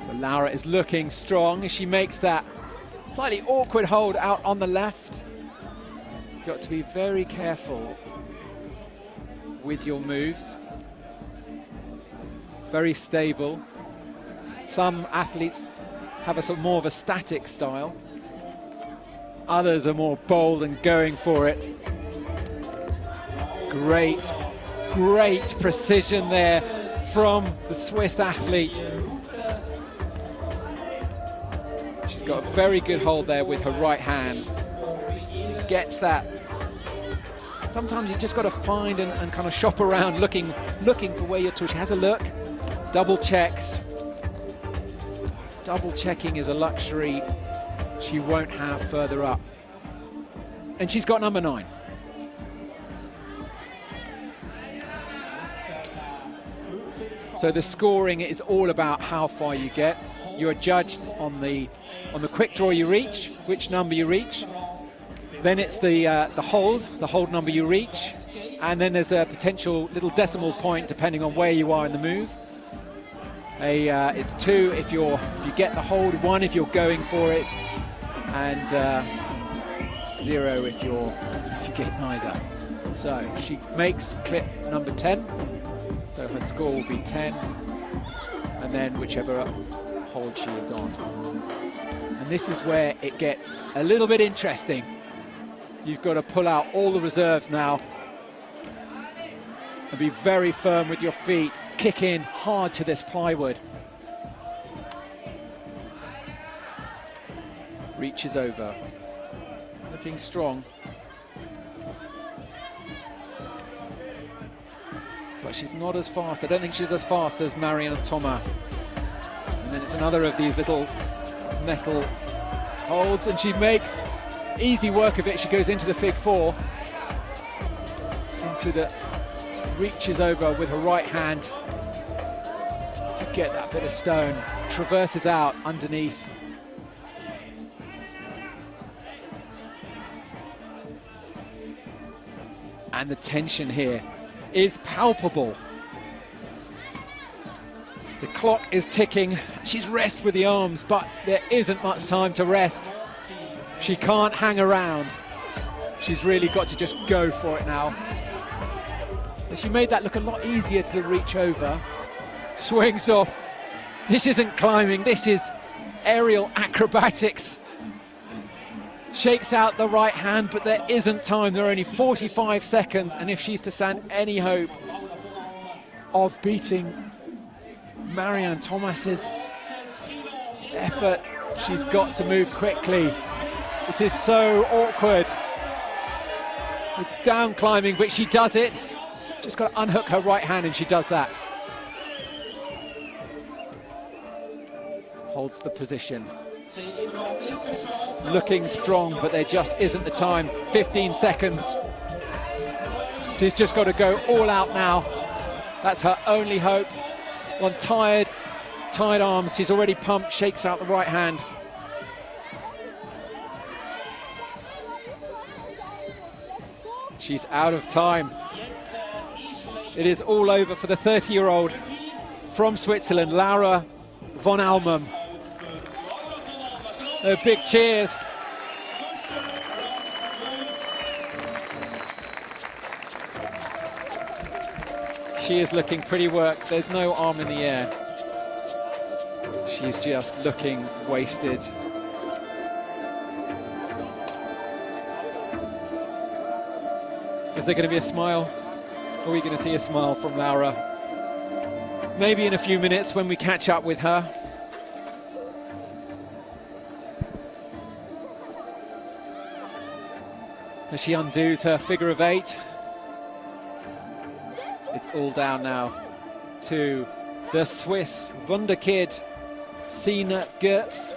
So Laura is looking strong as she makes that slightly awkward hold out on the left. You've got to be very careful with your moves. Very stable. Some athletes have a sort of more of a static style. Others are more bold and going for it. Great precision there from the Swiss athlete. She's got a very good hold there with her right hand. Gets that. Sometimes you just got to find and kind of shop around looking for where your tool. She has a look, double checks. Double checking is a luxury she won't have further up. And she's got number 9. So the scoring is all about how far you get. You are judged on the quick draw you reach, which number you reach. Then it's the hold number you reach, and then there's a potential little decimal point depending on where you are in the move. It's 2 if you get the hold, 1 if you're going for it, and 0 if you get neither. So she makes clip number 10, so her score will be 10, and then whichever hold she is on. And this is where it gets a little bit interesting. You've got to pull out all the reserves now and be very firm with your feet. Kick in hard to this plywood. Reaches over. Looking strong. But she's not as fast. I don't think she's as fast as Marion and Thomas. And then it's another of these little metal holds, and she makes easy work of it. She goes into the fig 4, reaches over with her right hand to get that bit of stone, traverses out underneath. And the tension here is palpable. The clock is ticking. She's rests with the arms, but there isn't much time to rest. She can't hang around. She's really got to just go for it now. And she made that look a lot easier to the reach over. Swings off. This isn't climbing, this is aerial acrobatics. Shakes out the right hand, but there isn't time. There are only 45 seconds, and if she's to stand any hope of beating Marianne Thomas's effort, she's got to move quickly. This is so awkward. With down climbing, but she does it. Just got to unhook her right hand, and she does that. Holds the position. Looking strong, but there just isn't the time. 15 seconds. She's just got to go all out now. That's her only hope. On tired arms, she's already pumped, shakes out the right hand. She's out of time. It is all over for the 30-year-old from Switzerland, Laura von Almum. Big cheers. She is looking pretty worked. There's no arm in the air. She's just looking wasted. Is there going to be a smile? Are we going to see a smile from Laura? Maybe in a few minutes when we catch up with her. As she undoes her figure of 8. It's all down now to the Swiss wunderkid, Sina Gertz.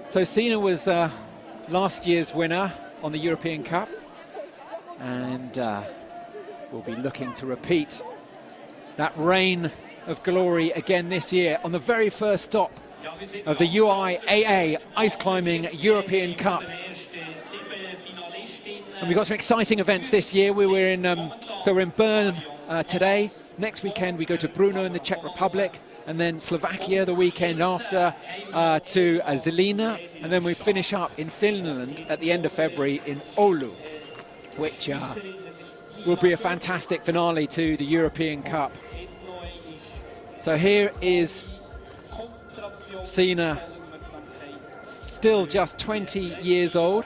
So Sina was last year's winner on the European Cup, and will be looking to repeat that reign of glory again this year on the very first stop of the UIAA Ice Climbing European Cup. And we've got some exciting events this year. We're in Bern today. Next weekend we go to Brno in the Czech Republic, and then Slovakia the weekend after to Žilina, and then we finish up in Finland at the end of February in Oulu, which will be a fantastic finale to the European Cup. So here is Sina, still just 20 years old.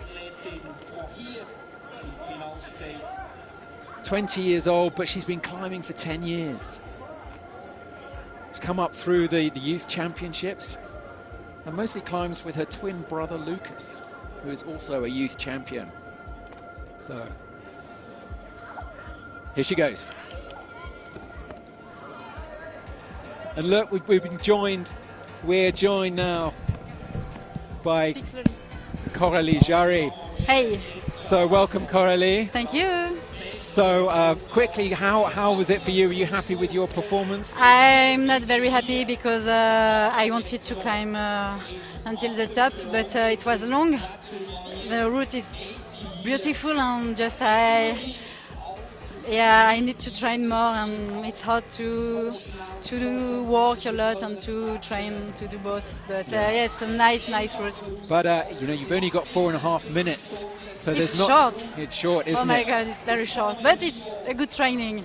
20 years old, but she's been climbing for 10 years. She's come up through the youth championships and mostly climbs with her twin brother Lucas, who is also a youth champion. So here she goes. And look, we're joined now by Coralie Jarry. Hey. So welcome, Coralie. Thank you. So quickly, how was it for you? Were you happy with your performance? I'm not very happy because I wanted to climb until the top, but it was long. The route is beautiful and just I need to train more, and it's hard to work a lot and to train to do both. But yeah, it's a nice route. But you know, you've only got 4.5 minutes, so It's there's not. short. It's short, isn't it? Oh my God, it's very short, but it's a good training.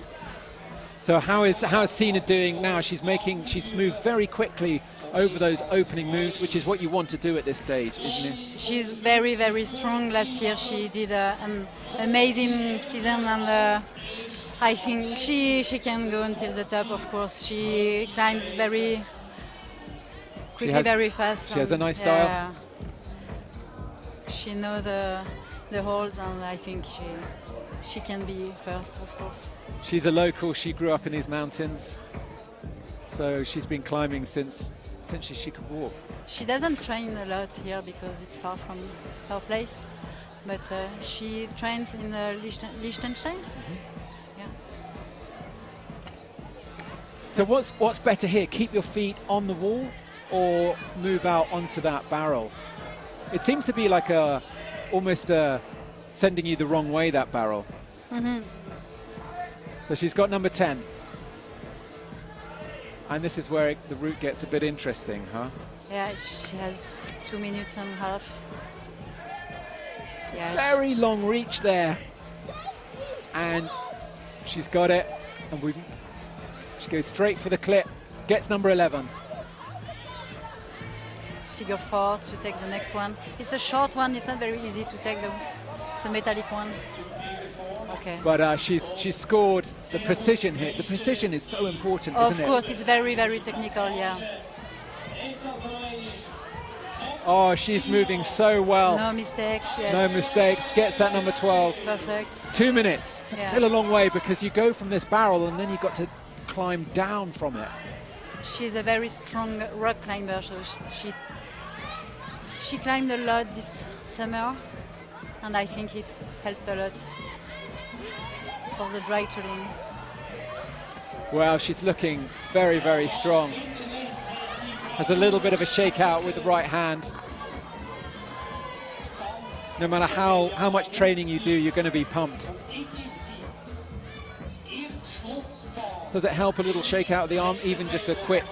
So how is Sina doing now? She's moved very quickly over those opening moves, which is what you want to do at this stage, isn't it? She's very strong. Last year she did an amazing season, and I think she can go until the top. Of course, she climbs very quickly, very fast. She has a nice style. She knows the holds, and I think she can be first, of course. She's a local. She grew up in these mountains, so she's been climbing since she could walk. She doesn't train a lot here because it's far from her place, but she trains in Liechtenstein. Yeah. So what's better here? Keep your feet on the wall or move out onto that barrel? It seems to be like almost sending you the wrong way, that barrel. So she's got number 10. And this is where the route gets a bit interesting, huh? Yeah, she has 2.5 minutes. Yeah, Very long reach there. And she's got it. And she goes straight for the clip. Gets number 11. Figure 4 to take the next one. It's a short one. It's not very easy to take the metallic one. Okay. But she's scored the precision here. The precision is so important, isn't it? Of course, it's very technical, yeah. Oh, she's moving so well. No mistakes, yes. No mistakes. Gets that number 12. Perfect. 2 minutes. But Yeah. still a long way because you go from this barrel and then you've got to climb down from it. She's a very strong rock climber, so she climbed a lot this summer, and I think it helped a lot for the dry tooling. Well, she's looking very strong. Has a little bit of a shakeout with the right hand. No matter how much training you do, you're going to be pumped. Does it help a little shake out of the arm, even just a quick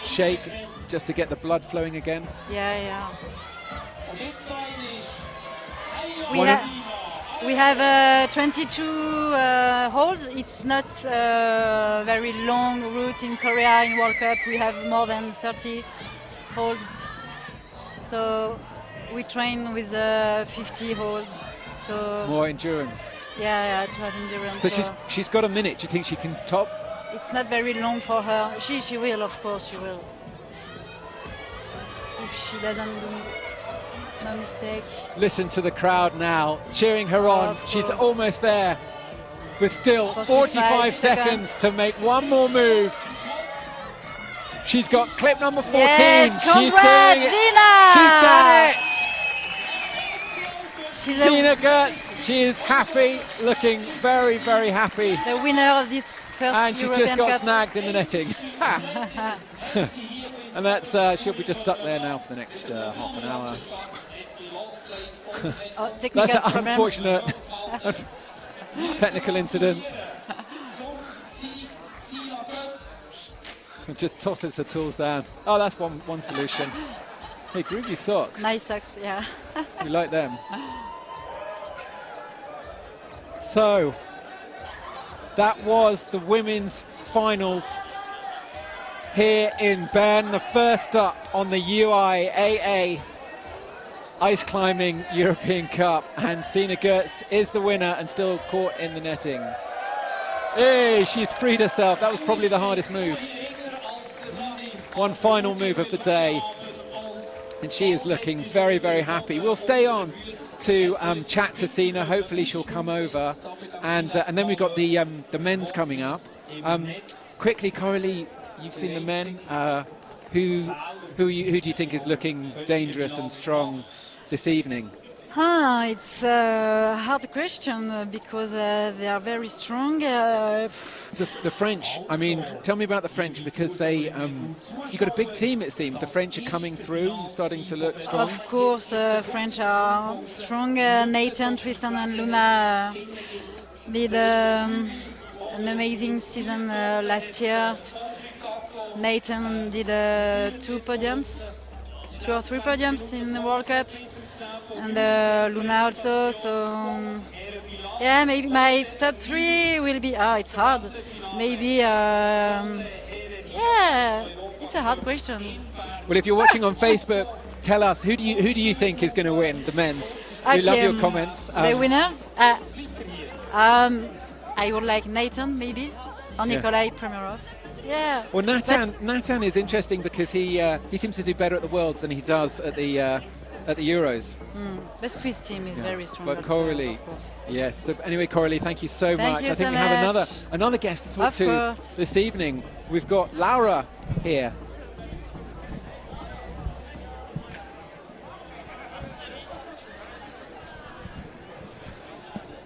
shake, just to get the blood flowing again? Yeah. We have 22 holds. It's not a very long route in Korea in World Cup. We have more than 30 holds. So we train with 50 holds. So more endurance. Yeah, to have endurance. So she's got a minute. Do you think she can top? It's not very long for her. She will, of course, she will. If she doesn't do no mistake. Listen to the crowd now, cheering her on. She's almost there, with still 45 seconds to make one more move. She's got clip number 14. Yes, she's doing it. She's done it. Sina Gertz, she is happy, looking very happy. The winner of this first and she's European just got Cup. snagged in the netting. And that's she'll be just stuck there now for the next half an hour. That's an problem. unfortunate technical incident. Just tosses her tools down. Oh, that's one solution. Hey, groovy socks. Nice socks, yeah. You like them? So, that was the women's finals here in Bern, the first up on the UIAA Ice Climbing European Cup, and Sina Gertz is the winner and still caught in the netting. Hey, she's freed herself. That was probably the hardest move. One final move of the day, and she is looking very happy. We'll stay on to chat to Sina. Hopefully she'll come over, and then we've got the men's coming up. Quickly, Coralie, you've seen the men. Who do you think is looking dangerous and strong this evening? It's a hard question because they are very strong. The French, I mean, tell me about the French, because they, you've got a big team, it seems. The French are coming through, starting to look strong. Of course, French are strong. Nathan, Tristan, and Louna did an amazing season last year. Nathan did 2 or 3 podiums in the World Cup, and Louna also. So yeah, maybe my top 3 will be. It's hard. Maybe. Yeah, it's a hard question. Well, if you're watching on Facebook, tell us who do you think is going to win the men's? We love your comments. The winner. I would like Nathan maybe, or Nikolai Primerov. Yeah. Well, Nathan is interesting because he seems to do better at the Worlds than he does at the Euros. The Swiss team is very strong. But Coralie, yes. So anyway, Coralie, thank you so much. You I think so we have much. another guest to talk to this evening. We've got Laura here.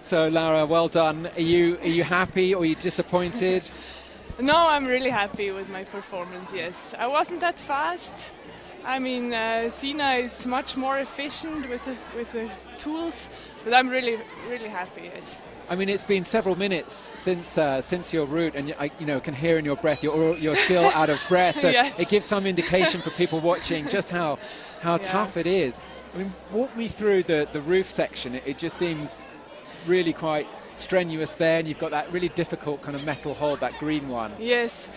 So Laura, well done. Are you happy or are you disappointed? No, I'm really happy with my performance, yes. I wasn't that fast. I mean, Sina is much more efficient with the tools, but I'm really, really happy, yes. I mean, it's been several minutes since your route, and I can hear in your breath you're still out of breath. So yes. It gives some indication for people watching just how tough it is. I mean, walk me through the roof section. It just seems really quite strenuous there, and you've got that really difficult kind of metal hold, that green one. Yes.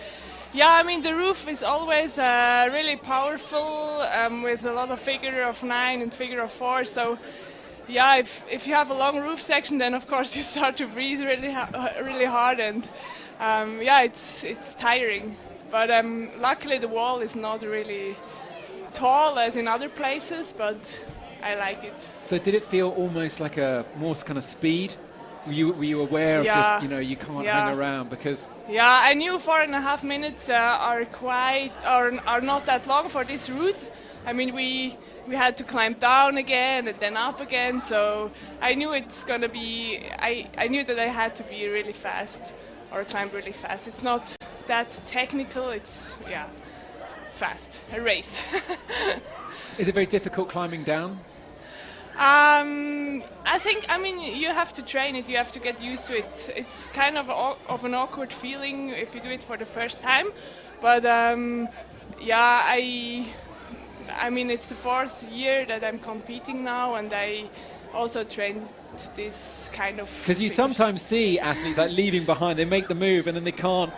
Yeah, I mean, the roof is always really powerful with a lot of figure of 9 and figure of 4. So, yeah, if you have a long roof section, then of course you start to breathe really hard, and yeah, it's tiring. But luckily the wall is not really tall as in other places, but I like it. So did it feel almost like a more kind of speed? Were you aware of just, you can't hang around because... Yeah, I knew 4.5 minutes are not that long for this route. I mean, we had to climb down again and then up again, so I knew it's going to be... I knew that I had to be really fast or climb really fast. It's not that technical, it's, fast, a race. Is it very difficult climbing down? I think, you have to train it, you have to get used to it. It's kind of an awkward feeling if you do it for the first time. But I mean, it's the 4th year that I'm competing now, and I also trained this kind of... Because you sometimes see athletes like leaving behind, they make the move and then they can't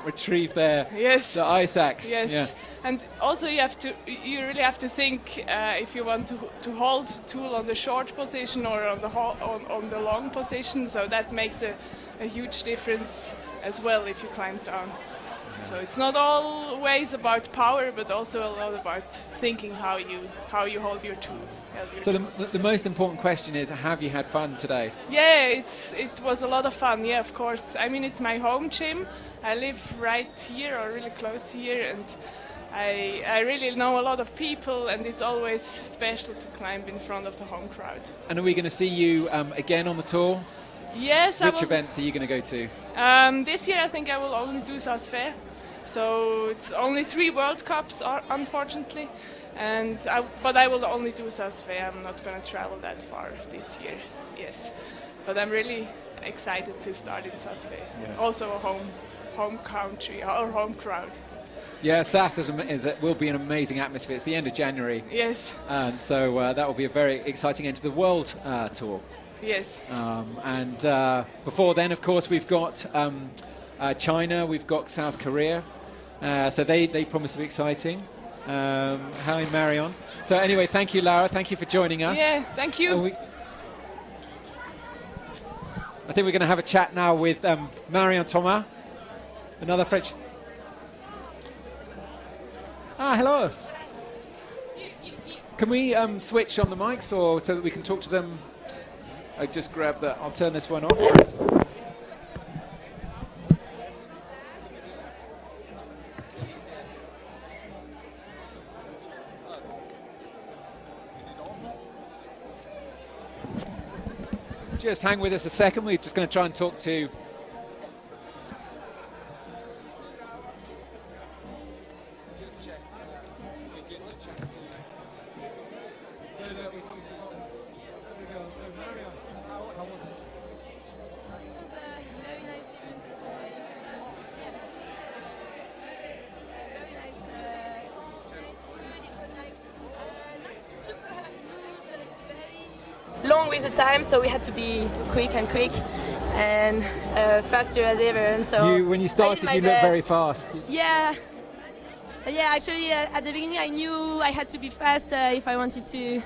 retrieve their ice axe. Yes. Yeah. And also you really have to think if you want to hold the tool on the short position or on the long position. So that makes a huge difference as well if you climb down. Yeah. So it's not always about power, but also a lot about thinking how you hold your tools. So the most important question is, have you had fun today? Yeah, it was a lot of fun. Yeah, of course. I mean, it's my home gym. I live right here or really close here, and I really know a lot of people, and it's always special to climb in front of the home crowd. And are we going to see you again on the tour? Yes. Which events are you going to go to? This year I think I will only do Sasfe. So it's only 3 World Cups, unfortunately. But I will only do Sasfe. I'm not going to travel that far this year. Yes. But I'm really excited to start in Sasfe. Yeah. Also a home country or home crowd. Yeah, SAS will be an amazing atmosphere. It's the end of January. Yes. And so that will be a very exciting end to the World Tour. Yes. And before then, of course, we've got China, we've got South Korea. So they promise to be exciting. Hi, Marion. So anyway, thank you, Laura. Thank you for joining us. Yeah, thank you. I think we're going to have a chat now with Marion Thomas, another French. Hello. Can we switch on the mics or so that we can talk to them? I just grab that. I'll turn this one off. Just hang with us a second. We're just going to try and talk to long with the time, so we had to be quick and faster as ever. And so when you started, you looked very fast. Yeah. Actually, at the beginning, I knew I had to be fast if I wanted to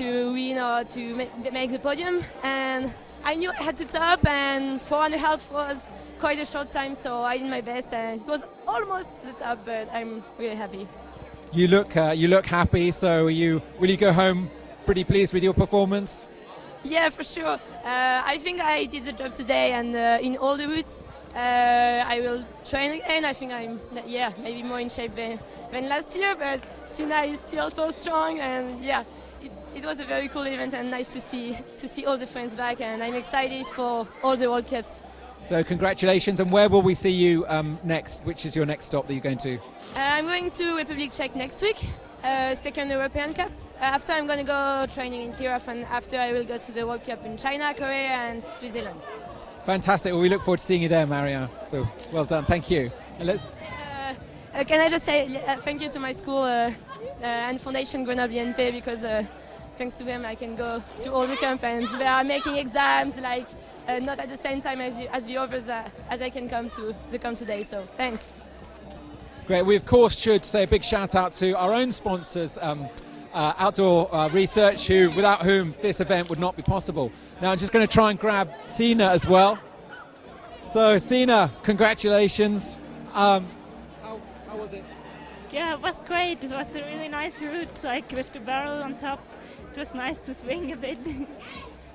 win or to make the podium, and I knew I had to top. And 4.5 was quite a short time, so I did my best, and it was almost the top. But I'm really happy. You look happy. So will you go home pretty pleased with your performance? Yeah, for sure. I think I did the job today, and in all the routes, I will train again. I think I'm maybe more in shape than last year, but Sina is still so strong, and yeah, it was a very cool event and nice to see all the friends back, and I'm excited for all the World Cups. So congratulations, and where will we see you next? Which is your next stop that you're going to? I'm going to Republic Czech next week, second European Cup. After I'm going to go training in Kiev, and after I will go to the World Cup in China, Korea and Switzerland. Fantastic. Well, we look forward to seeing you there, Marianne. So well done. Thank you. And can I just say thank you to my school and Foundation Grenoble BNP, because thanks to them I can go to all the camp, and they are making exams not at the same time as the others, as I can come to the camp today. So thanks. Great. We of course should say a big shout out to our own sponsors, Outdoor Research, without whom this event would not be possible. Now I'm just going to try and grab Sina as well. So Sina, congratulations. How was it? Yeah, it was great. It was a really nice route, like with the barrel on top. It was nice to swing a bit.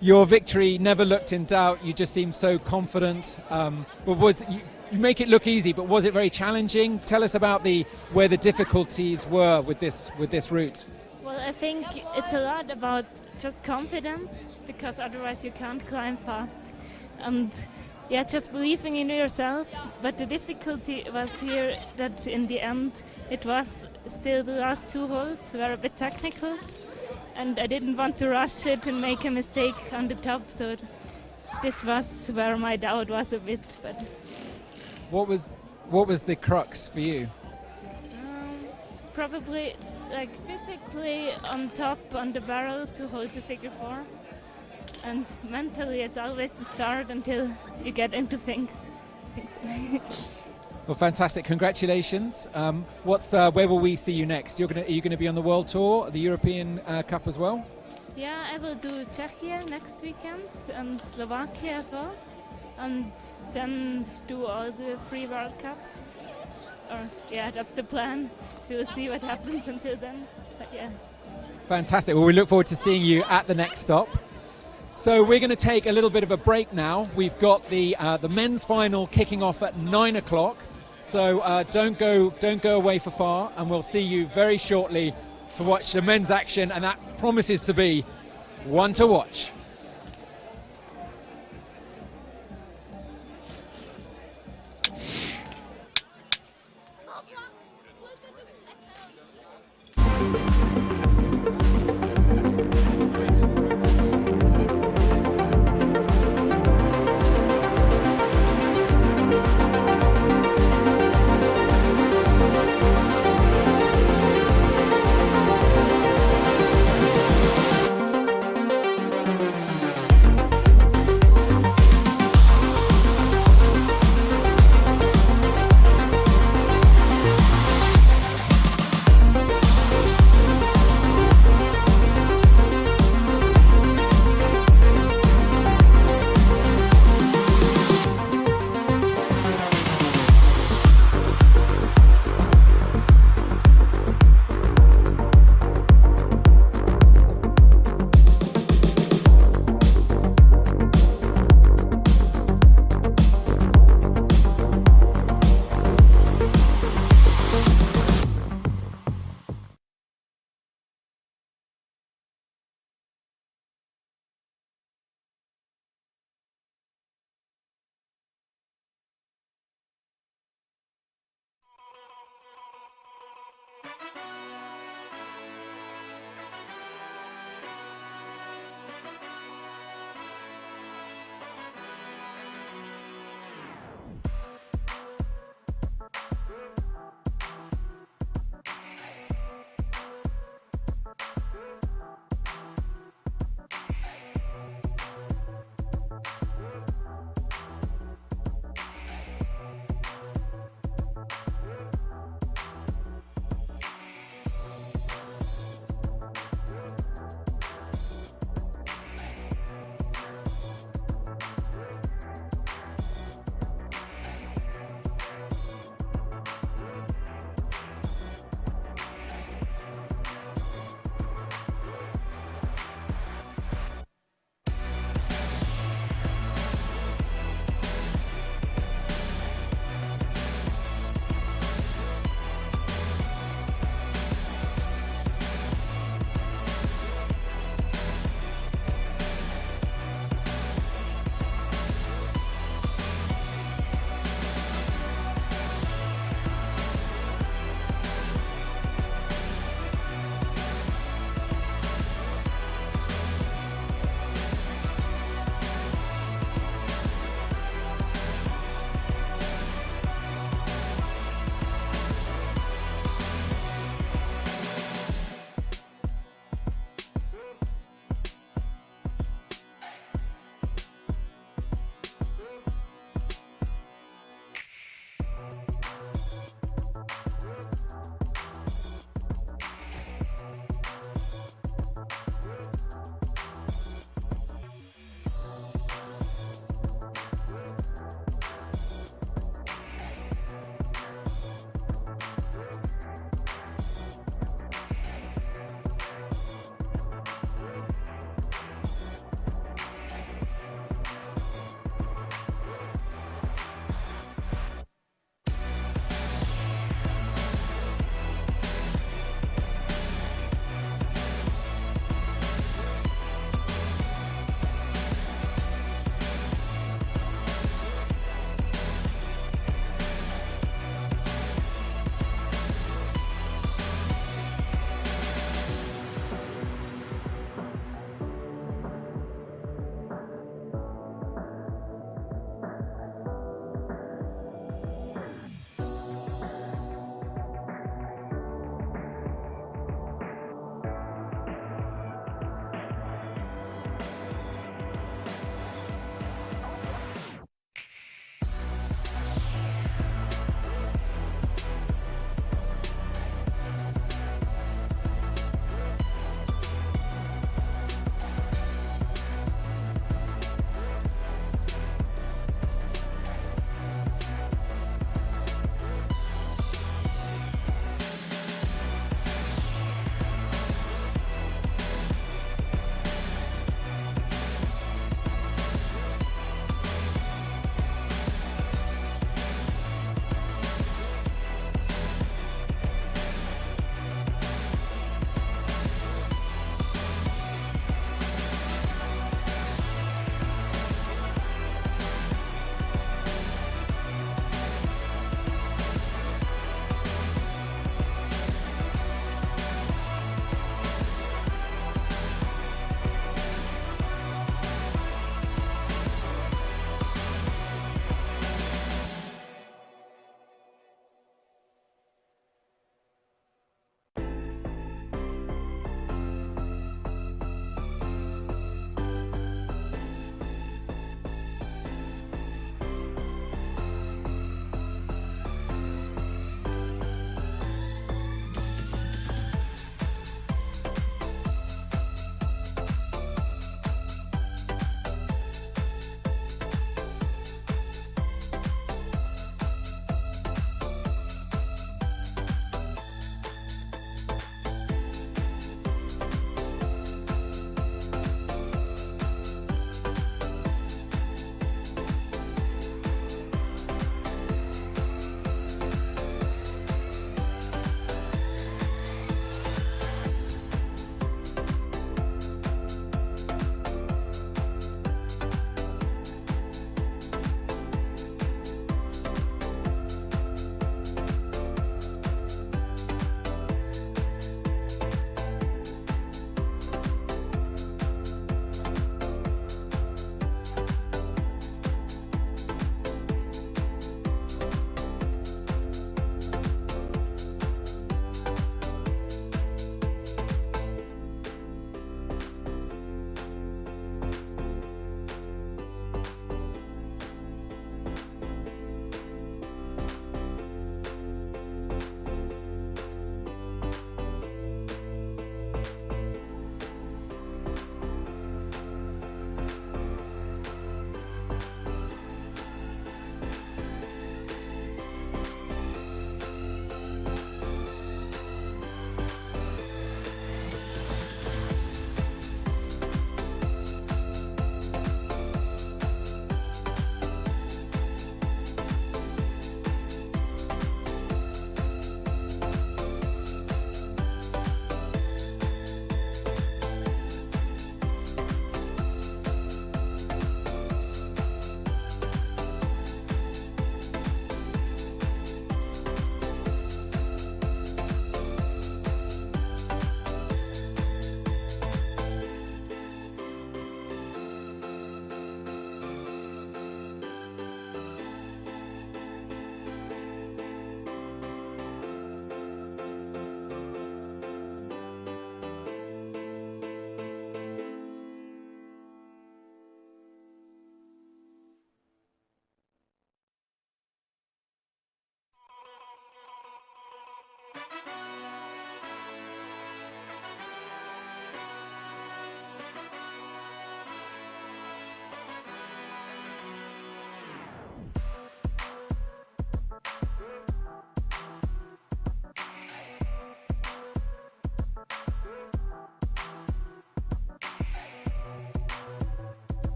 Your victory never looked in doubt. You just seemed so confident. But you make it look easy, but was it very challenging? Tell us about where the difficulties were with this route. Well, I think it's a lot about just confidence, because otherwise you can't climb fast. And yeah, just believing in yourself. But the difficulty was here that in the end it was still the last 2 holes were a bit technical, and I didn't want to rush it and make a mistake on the top, so this was where my doubt was a bit. But what was the crux for you? Probably like physically on top on the barrel to hold the figure 4, and mentally it's always the start until you get into things. Well, fantastic! Congratulations. Where will we see you next? Are you going to be on the World Tour, the European Cup as well? Yeah, I will do Czechia next weekend and Slovakia as well, and then do all the 3 World Cups. That's the plan. We will see what happens until then. But yeah. Fantastic. Well, we look forward to seeing you at the next stop. So we're going to take a little bit of a break now. We've got the men's final kicking off at 9 o'clock. So don't go away for far, and we'll see you very shortly to watch the men's action, and that promises to be one to watch.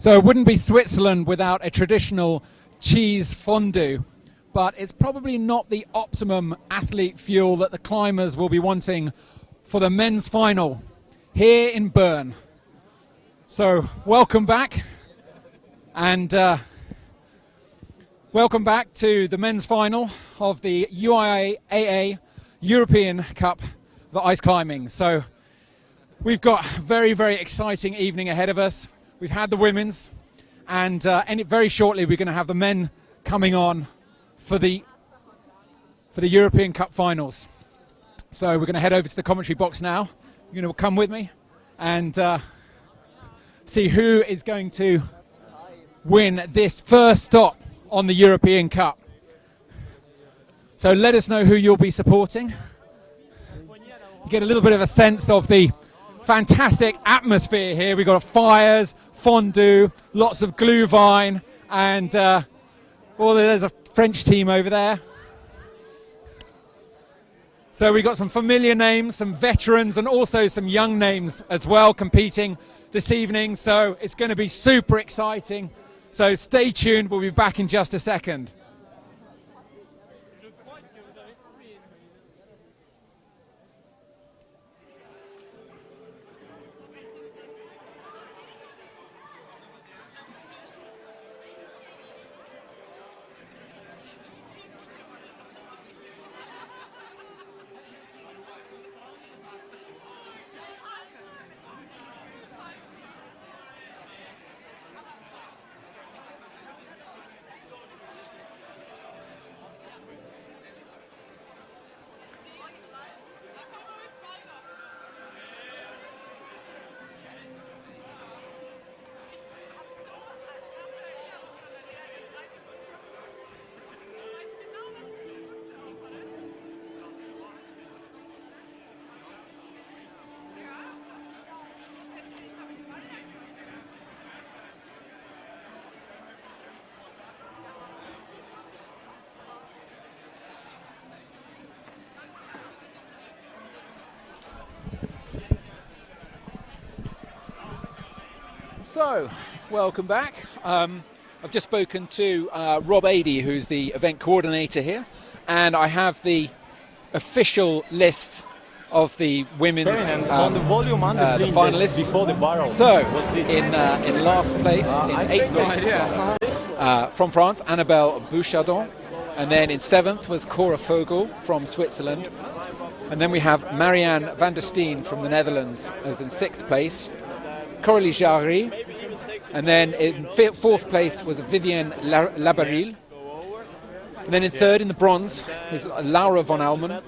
So it wouldn't be Switzerland without a traditional cheese fondue, but it's probably not the optimum athlete fuel that the climbers will be wanting for the men's final here in Bern. So welcome back, and welcome back to the men's final of the UIAA European Cup for ice climbing. So we've got a very, very exciting evening ahead of us. We've had the women's, and very shortly we're going to have the men coming on for the European Cup finals. So we're going to head over to the commentary box now. You're going to come with me and see who is going to win this first stop on the European Cup. So let us know who you'll be supporting. You get a little bit of a sense of the fantastic atmosphere here. We've got fires, fondue, lots of glühwein, and there's a French team over there. So we've got some familiar names, some veterans, and also some young names as well competing this evening. So it's going to be super exciting. So stay tuned. We'll be back in just a second. So, welcome back. I've just spoken to Rob Adey, who's the event coordinator here, and I have the official list of the women's the finalists. So, in last place, in 8th place, from France, Annabelle Bouchardon, and then in 7th was Cora Vogel from Switzerland, and then we have Marianne van der Steen from the Netherlands as in 6th place. Coralie Jarry, and then in 4th place was Vivian Labaril, and then in 3rd in the bronze is Laura von Almen.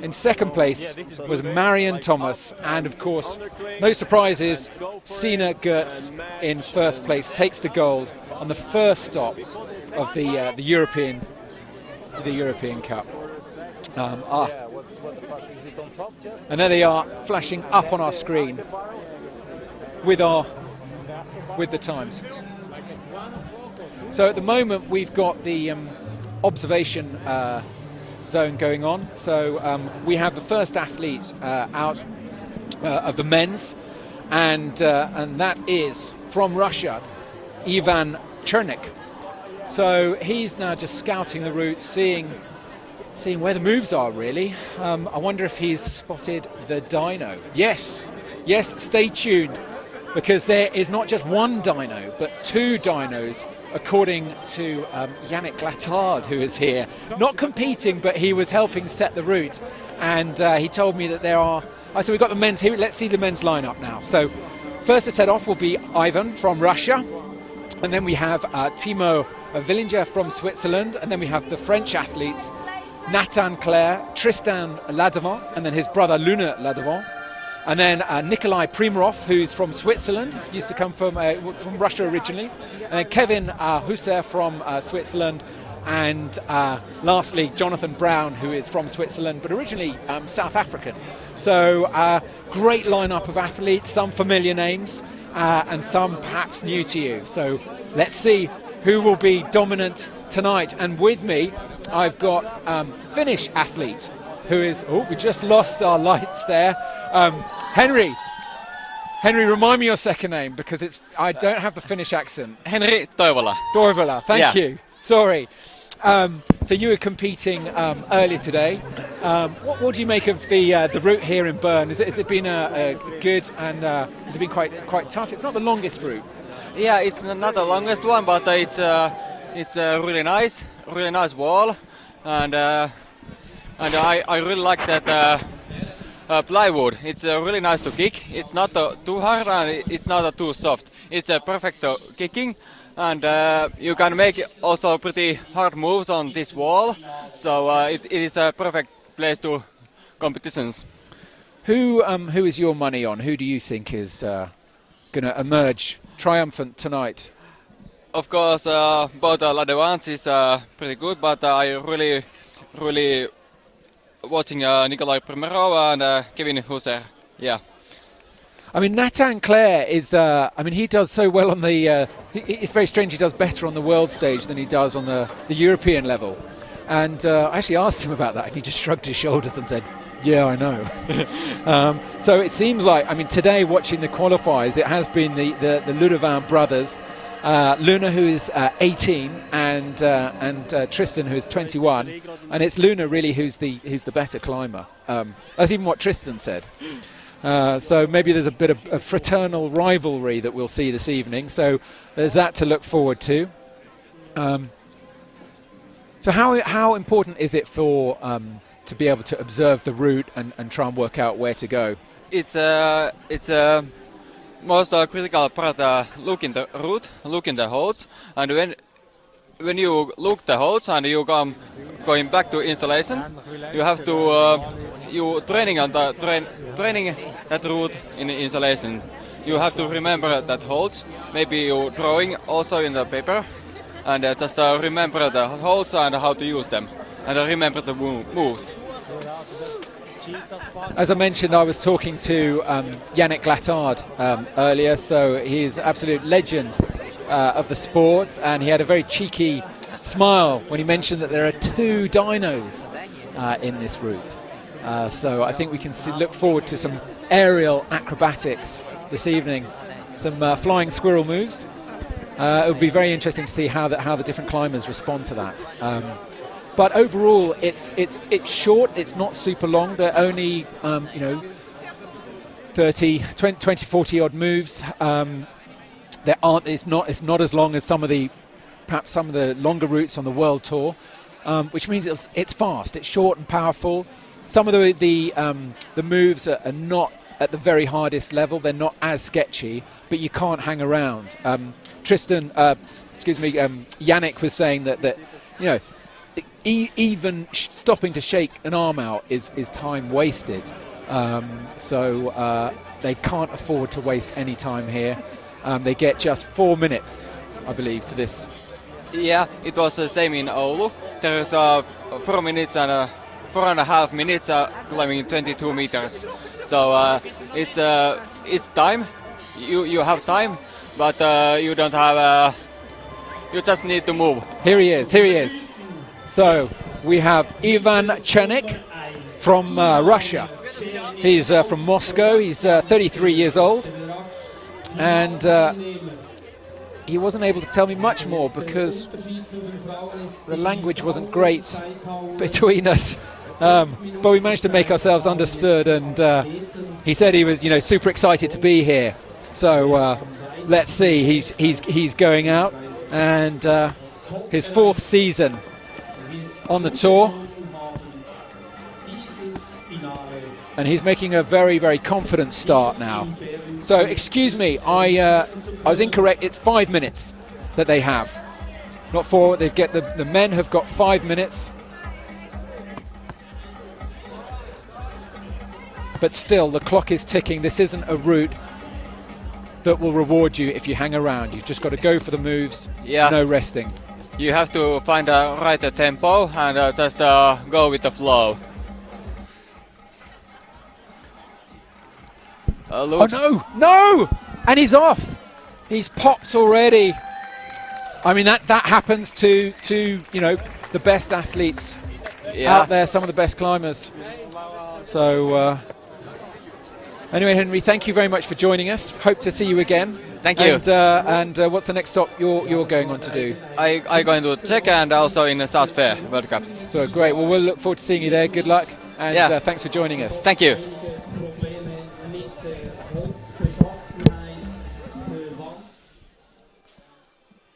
In 2nd place was Marion Thomas, and of course, no surprises, Sina Gertz in 1st place takes the gold on the first stop of the European Cup. And there they are, flashing up on our screen with the times. So at the moment we've got the observation zone going on. So we have the first athlete out of the men's, and that is from Russia, Ivan Chernik. So he's now just scouting the route, seeing where the moves are really. I wonder if he's spotted the dyno. Yes, stay tuned, because there is not just one dyno, but 2 dynos, according to Yannick Glattard, who is here. Not competing, but he was helping set the route. And he told me that there are... so we've got the men's here. Let's see the men's lineup now. So first to set off will be Ivan from Russia. And then we have Timo Villinger from Switzerland. And then we have the French athletes, Nathan Claire, Tristan Ladevant, and then his brother Louna Ladevant. And then Nikolai Primarov, who's from Switzerland, used to come from Russia originally. And then Kevin Husser from Switzerland. And lastly, Jonathan Brown, who is from Switzerland, but originally South African. So great lineup of athletes, some familiar names, and some perhaps new to you. So let's see who will be dominant tonight. And with me, I've got Finnish athlete, who is... we just lost our lights there. Henry, Henry, remind me your second name because I don't have the Finnish accent. Henry Toivola. Toivola, thank Yeah. you. Sorry. So you were competing earlier today. What do you make of the route here in Bern? Has it been a good and has it been quite tough? It's not the longest route. Yeah, it's not the longest one, but it's really nice wall, and I really like that plywood. It's really nice to kick. It's not too hard and it's not too soft. It's perfect kicking, and you can make also pretty hard moves on this wall. So it is a perfect place to competitions. Who is your money on? Who do you think is going to emerge triumphant tonight? Of course, both Ladevans is pretty good, but I really watching Nikolai Primerov and Kevin Husser. Yeah. I mean, Nathan Clare is. He does so well on the. It's very strange. He does better on the world stage than he does on the European level. And I actually asked him about that, and he just shrugged his shoulders and said, "Yeah, I know." So it seems like, today watching the qualifiers, it has been the Ludovin brothers, Louna, who is 18, and Tristan, who is 21, and it's Louna really who's the better climber. That's even what Tristan said. So maybe there's a bit of a fraternal rivalry that we'll see this evening. So there's that to look forward to. So how important is it for to be able to observe the route and try and work out where to go? It's most critical part. Look in the route, look in the holes, and when you look the holes and you going back to installation, you have to you training that route in the installation. You have to remember that holes. Maybe you drawing also in the paper, and just remember the holes and how to use them, and remember the moves. As I mentioned, I was talking to Yannick Glattard earlier, so he's an absolute legend of the sport, and he had a very cheeky smile when he mentioned that there are 2 dynos in this route. So I think we can look forward to some aerial acrobatics this evening, some flying squirrel moves. It would be very interesting to see how the different climbers respond to that. But overall, it's short. It's not super long. They're only 30, 20, 40 odd moves. It's not as long as perhaps some of the longer routes on the world tour, which means it's fast. It's short and powerful. Some of the moves are not at the very hardest level. They're not as sketchy, but you can't hang around. Yannick was saying that even stopping to shake an arm out is time wasted. So they can't afford to waste any time here. They get just 4 minutes, I believe, for this. Yeah, it was the same in Oulu. There is 4 minutes and 4.5 minutes climbing 22 meters. So it's time. You have time, but you don't have. You just need to move. Here he is. So we have Ivan Chernik from Russia. He's from Moscow. He's 33 years old, and he wasn't able to tell me much more because the language wasn't great between us. But we managed to make ourselves understood, and he said he was, super excited to be here. So let's see. He's going out, and his 4th season on the tour, and he's making a very, very confident start now. So excuse me, I was incorrect. It's 5 minutes that they have, not 4. The men have got 5 minutes, but still the clock is ticking. This isn't a route that will reward you if you hang around. You've just got to go for the moves. Yeah. No resting. You have to find the right tempo and just go with the flow. Oh no! And he's off. He's popped already. I mean that happens to the best athletes out there, some of the best climbers. So Anyway, Henry, thank you very much for joining us. Hope to see you again. Thank you. And what's the next stop you're going on to do? I going to Czech and also in the South Fair World Cups. So great. Well, we'll look forward to seeing you there. Good luck. And thanks for joining us. Thank you.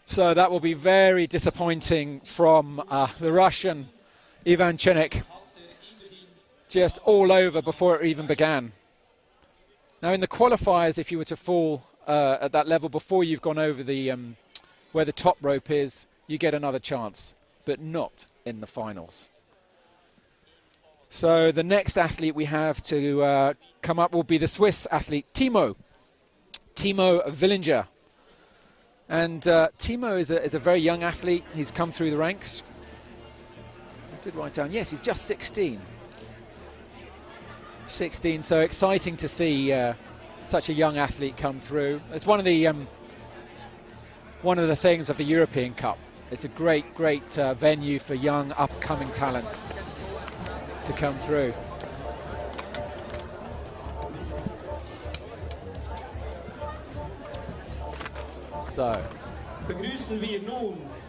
So that will be very disappointing from the Russian Ivan Chenik. Just all over before it even began. Now in the qualifiers, if you were to fall at that level before you've gone over the where the top rope is, you get another chance, but not in the finals. So the next athlete we have to come up will be the Swiss athlete Timo Villinger. And Timo is a very young athlete. He's come through the ranks. I did write down, yes, he's just 16. 16, so exciting to see such a young athlete come through. It's one of the things of the European Cup. It's a great venue for young upcoming talent to come through. So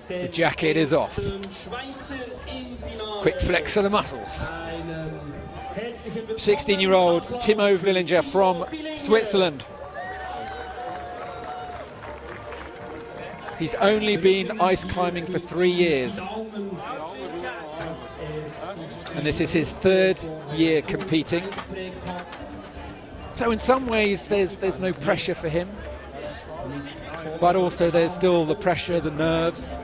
the jacket is off. Quick flex of the muscles. 16-year-old Timo Villinger from Switzerland. He's only been ice climbing for 3 years. And this is his 3rd year competing. So in some ways there's no pressure for him. But also there's still the pressure, the nerves.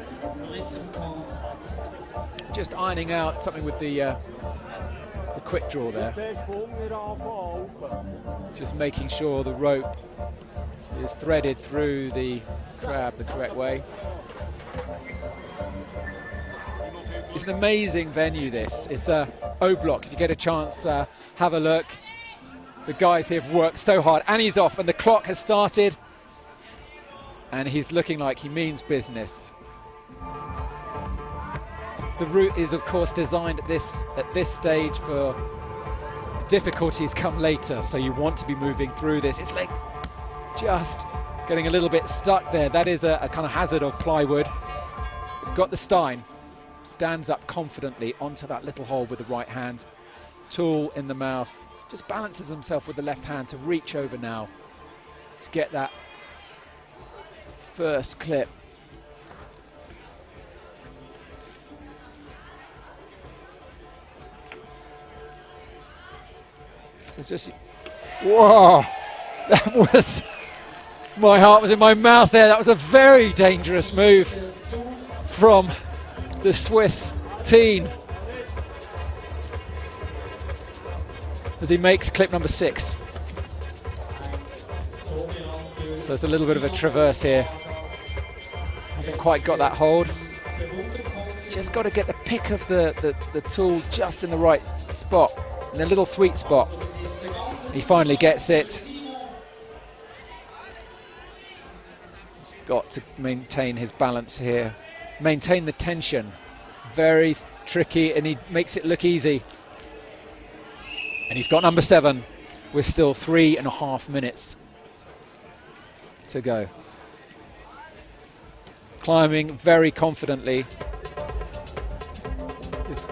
Just ironing out something with the quick draw there. Just making sure the rope is threaded through the crab the correct way. It's an amazing venue, this. It's O Block. If you get a chance, have a look. The guys here have worked so hard, and he's off, and the clock has started, and he's looking like he means business. The route is, of course, designed at this stage for the difficulties come later, so you want to be moving through this. It's like just getting a little bit stuck there. That is a kind of hazard of plywood. He's got the stein, stands up confidently onto that little hole with the right hand, tool in the mouth, just balances himself with the left hand to reach over now to get that first clip. It's just, whoa, that was, my heart was in my mouth there. That was a very dangerous move from the Swiss teen as he makes clip number 6. So it's a little bit of a traverse here. Hasn't quite got that hold. Just got to get the pick of the tool just in the right spot, in a little sweet spot. He finally gets it. He's got to maintain his balance here, maintain the tension. Very tricky, and he makes it look easy. And he's got number 7 with still 3.5 minutes to go. Climbing very confidently. This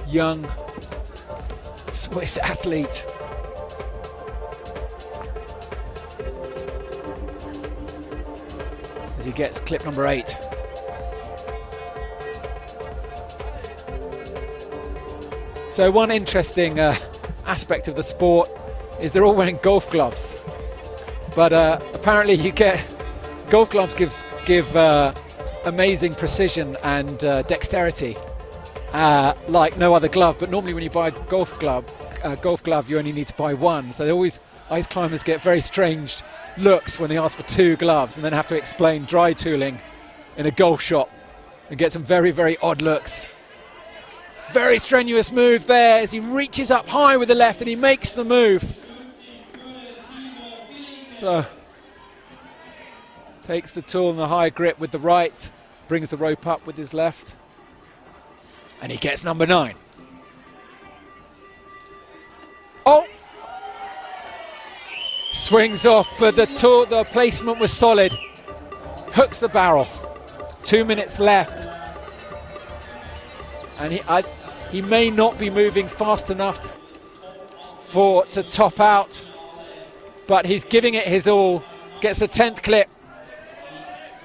young Swiss athlete. As he gets clip number 8. So one interesting aspect of the sport is they're all wearing golf gloves. But apparently you get golf gloves give amazing precision and dexterity like no other glove. But normally when you buy a golf glove you only need to buy one. So they always, ice climbers get very strange looks when they ask for 2 gloves and then have to explain dry tooling in a golf shop and get some very, very odd looks. Very strenuous move there as he reaches up high with the left and he makes the move. So takes the tool in the high grip with the right, brings the rope up with his left, and he gets number 9. Oh! Swings off, but the placement was solid. Hooks the barrel. 2 minutes left. And he may not be moving fast enough to top out, but he's giving it his all. Gets the 10th clip.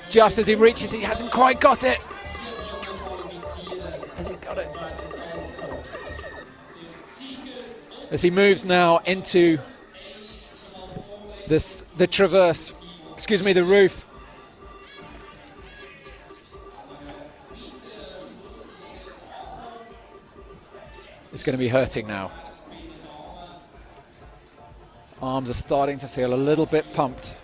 Just as he reaches, he hasn't quite got it. Has he got it? As he moves now into the traverse, excuse me, the roof. It's going to be hurting now. Arms are starting to feel a little bit pumped.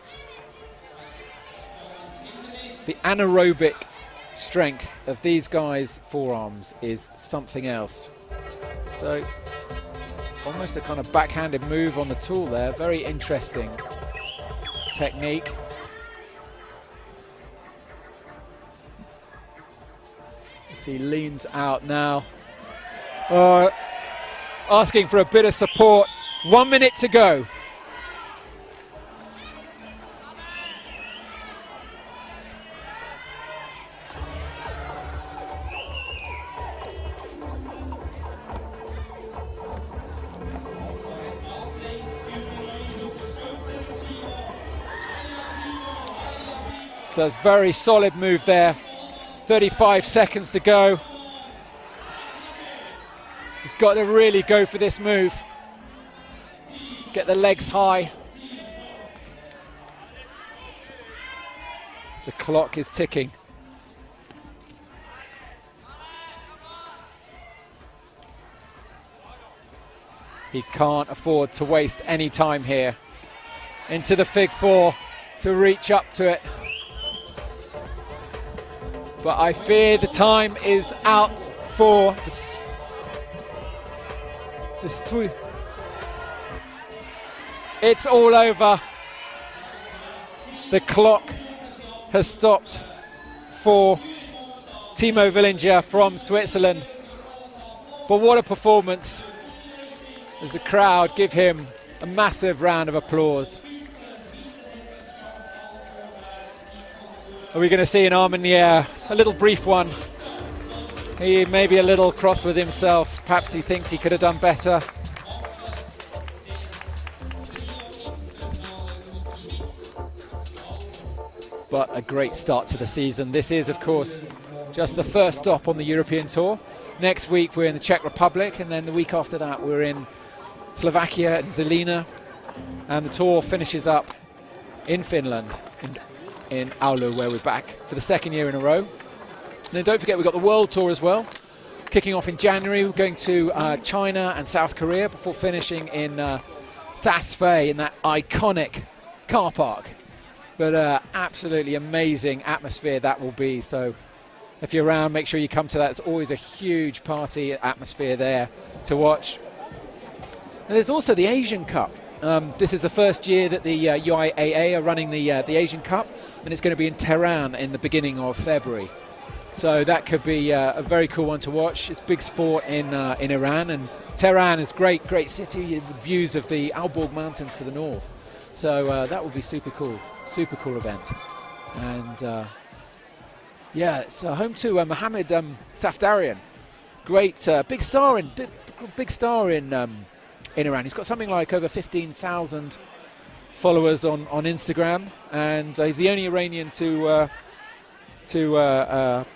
The anaerobic strength of these guys' forearms is something else. So almost a kind of backhanded move on the tool there. Very interesting technique. As he leans out now. Asking for a bit of support. 1 minute to go. So it's a very solid move there. 35 seconds to go. He's got to really go for this move. Get the legs high. The clock is ticking. He can't afford to waste any time here. Into the fig four to reach up to it. But I fear the time is out for this. It's all over. The clock has stopped for Timo Willinger from Switzerland. But what a performance, as the crowd give him a massive round of applause. Are we going to see an arm in the air? A little brief one. He may be a little cross with himself. Perhaps he thinks he could have done better. But a great start to the season. This is, of course, just the first stop on the European Tour. Next week we're in the Czech Republic, and then the week after that we're in Slovakia and Žilina. And the tour finishes up in Finland, in Oulu, where we're back for the second year in a row. And then don't forget we've got the World Tour as well, kicking off in January. We're going to China and South Korea before finishing in Saas-Fee in that iconic car park. But absolutely amazing atmosphere that will be. So if you're around, make sure you come to that. It's always a huge party atmosphere there to watch. And there's also the Asian Cup. This is the first year that the UIAA are running the Asian Cup, and it's going to be in Tehran in the beginning of February. So that could be a very cool one to watch. It's big sport in Iran, and Tehran is great city with views of the Alborg Mountains to the north. So that will be super cool event. And yeah, it's home to Mohammed Safdarian, great big star in Iran. He's got something like over 15,000 followers on Instagram, and he's the only Iranian to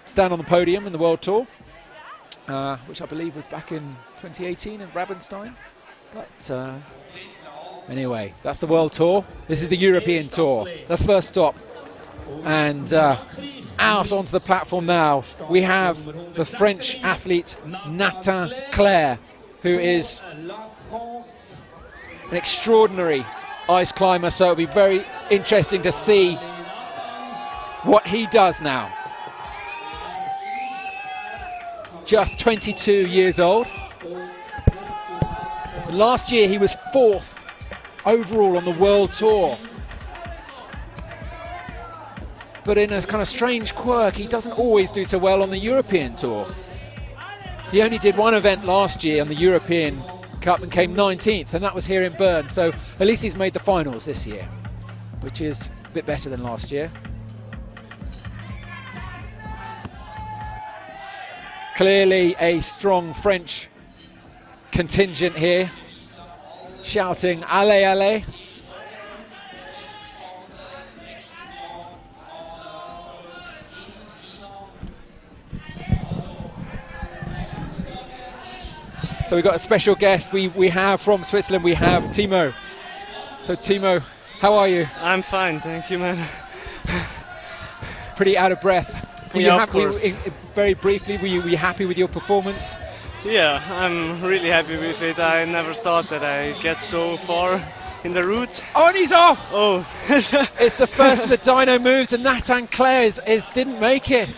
stand on the podium in the World Tour, which I believe was back in 2018 in Rabenstein. But anyway, that's the World Tour. This is the European Tour, the first stop. And out onto the platform now, we have the French athlete Nathan Claire, who is an extraordinary ice climber, so it'll be very interesting to see what he does now. Just 22 years old. Last year he was 4th overall on the World Tour. But in a kind of strange quirk, he doesn't always do so well on the European Tour. He only did one event last year on the European Cup and came 19th, and that was here in Bern. So at least he's made the finals this year, which is a bit better than last year. Clearly a strong French contingent here, shouting "Allez, allez!" So we've got a special guest. We have from Switzerland. We have Timo. So Timo, how are you? I'm fine, thank you, man. Pretty out of breath. Were Yeah, you of course. very briefly, were you happy with your performance? Yeah, I'm really happy with it. I never thought that I get so far in the route. Oh, and he's off! Oh. It's the first of the dyno moves, and Nathan Clare didn't make it.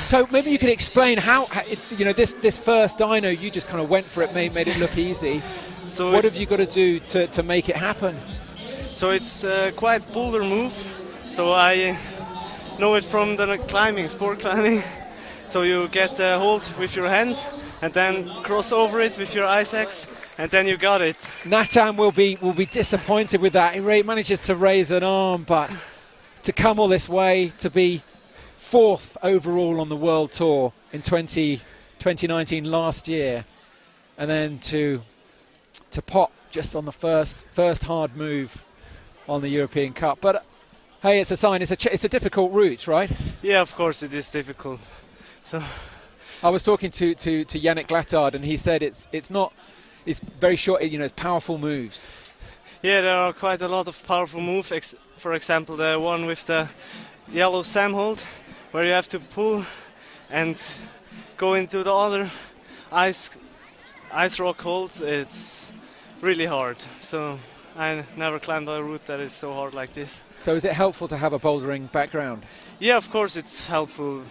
So maybe you could explain how this first dyno, you just kind of went for it, made it look easy. So what have you got to do to make it happen? So it's quite boulder move. So I know it from the sport climbing. So you get a hold with your hand and then cross over it with your ice axe, and then you got it. Nathan will be disappointed with that. He manages to raise an arm, but to come all this way, to be 4th overall on the World Tour in 2019 last year, and then to pop just on the first hard move on the European Cup. But hey, it's a sign. It's a difficult route, right? Yeah, of course it is difficult. So I was talking to Yannick Glattard, and he said it's very short. It's powerful moves. Yeah, there are quite a lot of powerful moves. For example, the one with the yellow Sam hold, where you have to pull and go into the other ice rock hold. It's really hard. So I never climbed a route that is so hard like this. So is it helpful to have a bouldering background? Yeah, of course it's helpful,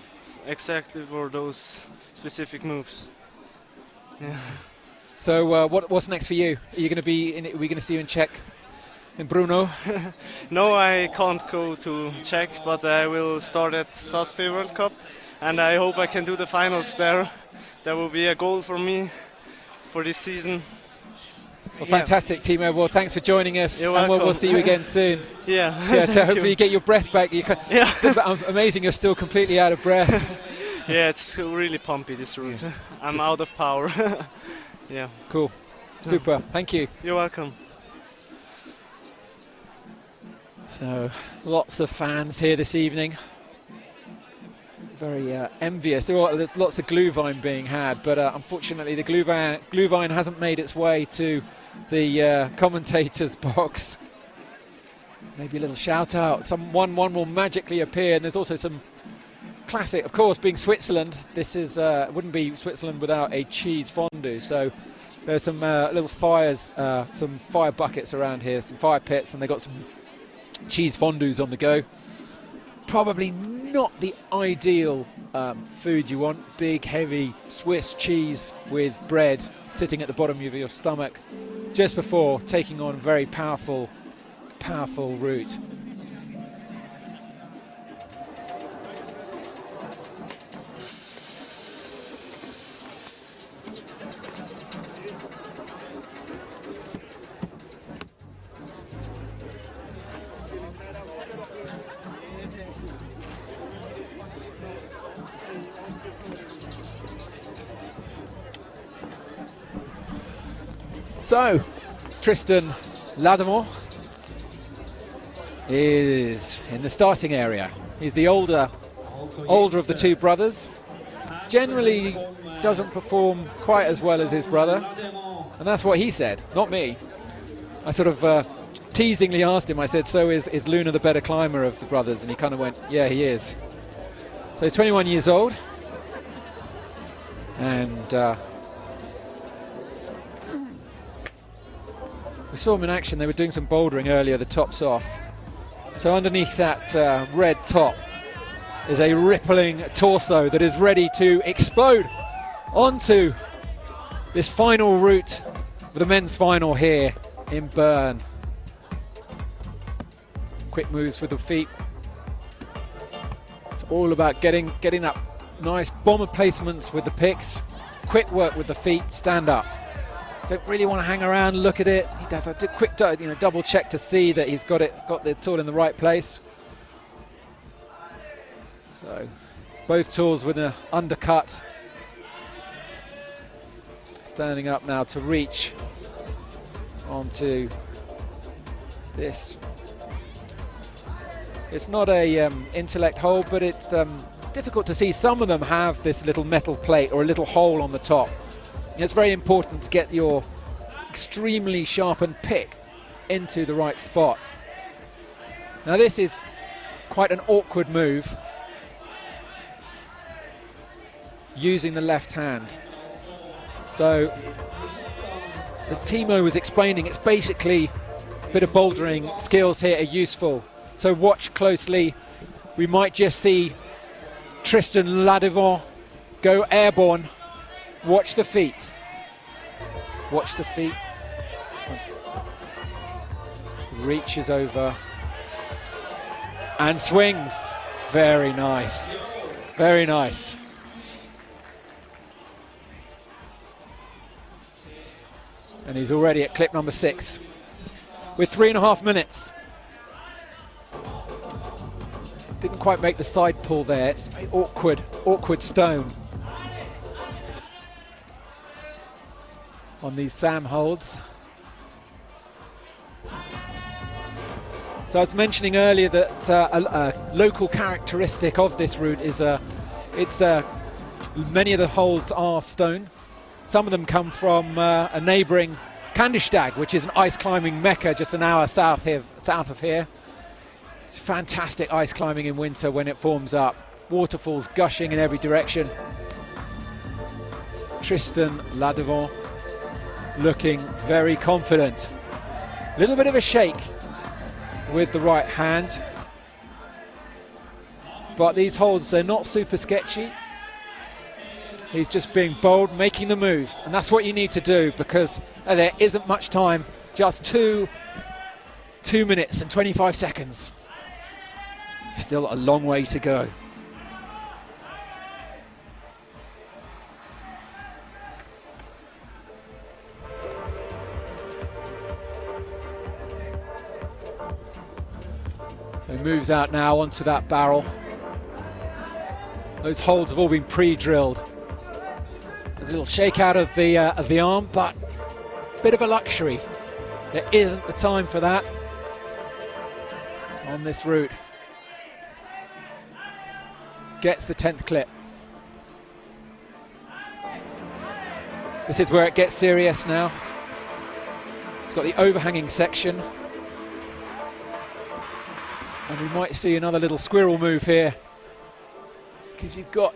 exactly for those specific moves. Yeah. So what's next for you? Are we going to see you in Czech, in Brno? No, I can't go to Czech, but I will start at Saasfjord World Cup, and I hope I can do the finals there. That will be a goal for me for this season. Well, fantastic, Timo. Well, thanks for joining us. You're and welcome. we'll see you again soon. Yeah. To hopefully you get your breath back. It's amazing you're still completely out of breath. Yeah, it's really pumpy, this route. I'm out of power. Yeah. Cool. Super. Thank you. You're welcome. So, lots of fans here this evening. Very envious. There's lots of Glühwein being had, but unfortunately the Glühwein hasn't made its way to the commentators' box. Maybe a little shout out. One will magically appear, and there's also some classic, of course, being Switzerland. This is wouldn't be Switzerland without a cheese fondue. So there's some little fires, some fire buckets around here, some fire pits, and they got some cheese fondues on the go. Probably not the ideal food you want. Big, heavy Swiss cheese with bread sitting at the bottom of your stomach just before taking on a very powerful route. So, Tristan Lademont is in the starting area. He's the older of the two brothers. Generally doesn't perform quite as well as his brother, and that's what he said, not me. I sort of teasingly asked him, I said, so is Louna the better climber of the brothers? And he kind of went, yeah, he is. So he's 21 years old, and we saw him in action. They were doing some bouldering earlier, the top's off. So underneath that red top is a rippling torso that is ready to explode onto this final route for the men's final here in Bern. Quick moves with the feet. It's all about getting that nice bomber placements with the picks. Quick work with the feet, stand up. don't really want to hang around and look at it. He does a quick double check to see that he's got the tool in the right place. So both tools with an undercut. Standing up now to reach onto this. It's not a intellect hold, but it's difficult to see. Some of them have this little metal plate or a little hole on the top. And it's very important to get your extremely sharpened pick into the right spot. Now this is quite an awkward move, using the left hand. So, as Timo was explaining, it's basically a bit of bouldering skills here are useful. So watch closely. We might just see Tristan Ladevant go airborne. Watch the feet. Watch the feet. Reaches over and swings. Very nice. Very nice. And he's already at clip number 6 with 3.5 minutes. Didn't quite make the side pull there. It's a very awkward stone on these SAM holds. So I was mentioning earlier that a local characteristic of this route is many of the holds are stone. Some of them come from a neighbouring Kandistag, which is an ice climbing mecca just an hour south of here. It's fantastic ice climbing in winter when it forms up. Waterfalls gushing in every direction. Tristan Ladevant looking very confident. A little bit of a shake with the right hand. But these holds, they're not super sketchy. He's just being bold, making the moves, and that's what you need to do because there isn't much time, just 2 minutes and 25 seconds. Still a long way to go. So he moves out now onto that barrel. Those holds have all been pre-drilled. There's a little shake out of the arm, but a bit of a luxury. There isn't the time for that on this route. Gets the 10th clip. This is where it gets serious now. It's got the overhanging section. And we might see another little squirrel move here, because you've got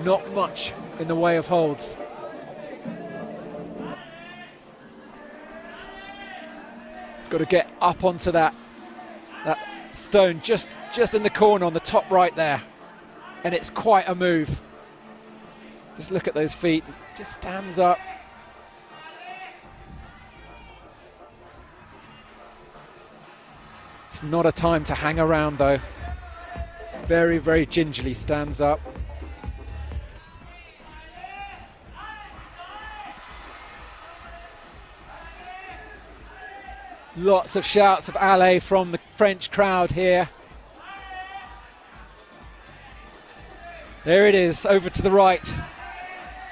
not much in the way of holds. It's got to get up onto that stone just in the corner on the top right there, and it's quite a move. Just look at those feet, just stands up. It's not a time to hang around though. Very, very gingerly stands up. Lots of shouts of Allez from the French crowd here. There it is, over to the right.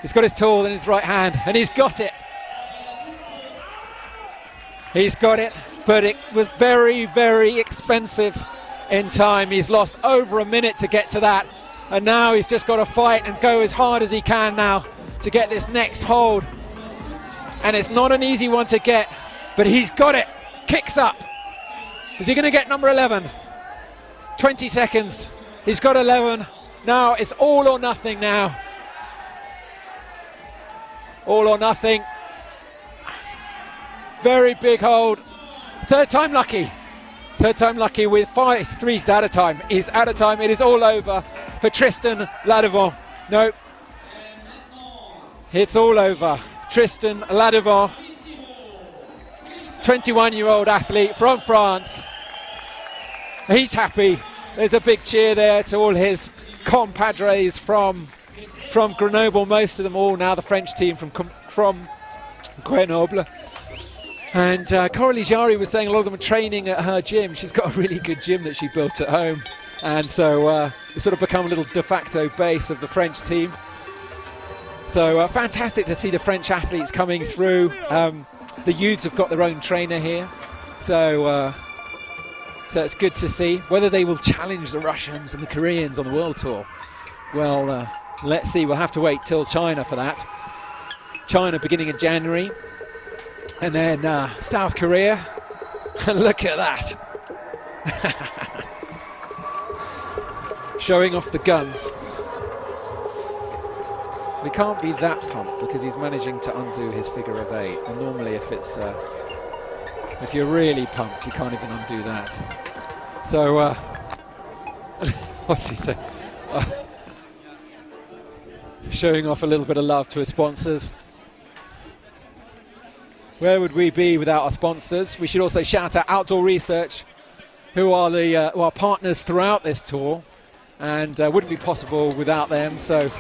He's got his tool in his right hand, and he's got it. He's got it, but it was very, very expensive in time. He's lost over a minute to get to that, and now he's just got to fight and go as hard as he can now to get this next hold. And it's not an easy one to get, but he's got it. Kicks up. Is he going to get number 11? 20 seconds. He's got 11. Now it's all or nothing now. All or nothing. Very big hold. Third time lucky. Third time lucky with 3 out of time. He's out of time. It is all over for Tristan Ladevant. No. It's all over. Tristan Ladevant, 21-year-old athlete from France. He's happy. There's a big cheer there to all his compadres from from Grenoble, most of them all now the French team from Grenoble. And Coralie Jari was saying a lot of them are training at her gym. She's got a really good gym that she built at home. And so it's sort of become a little de facto base of the French team. So fantastic to see the French athletes coming through. The youths have got their own trainer here. So it's good to see. Whether they will challenge the Russians and the Koreans on the World Tour, well, let's see. We'll have to wait till China for that. China beginning in January. And then South Korea. Look at that. Showing off the guns. We can't be that pumped because he's managing to undo his figure of 8. And normally if it's if you're really pumped, you can't even undo that. So what's he say? Showing off a little bit of love to his sponsors. Where would we be without our sponsors? We should also shout out Outdoor Research, who are our partners throughout this tour, and wouldn't be possible without them. So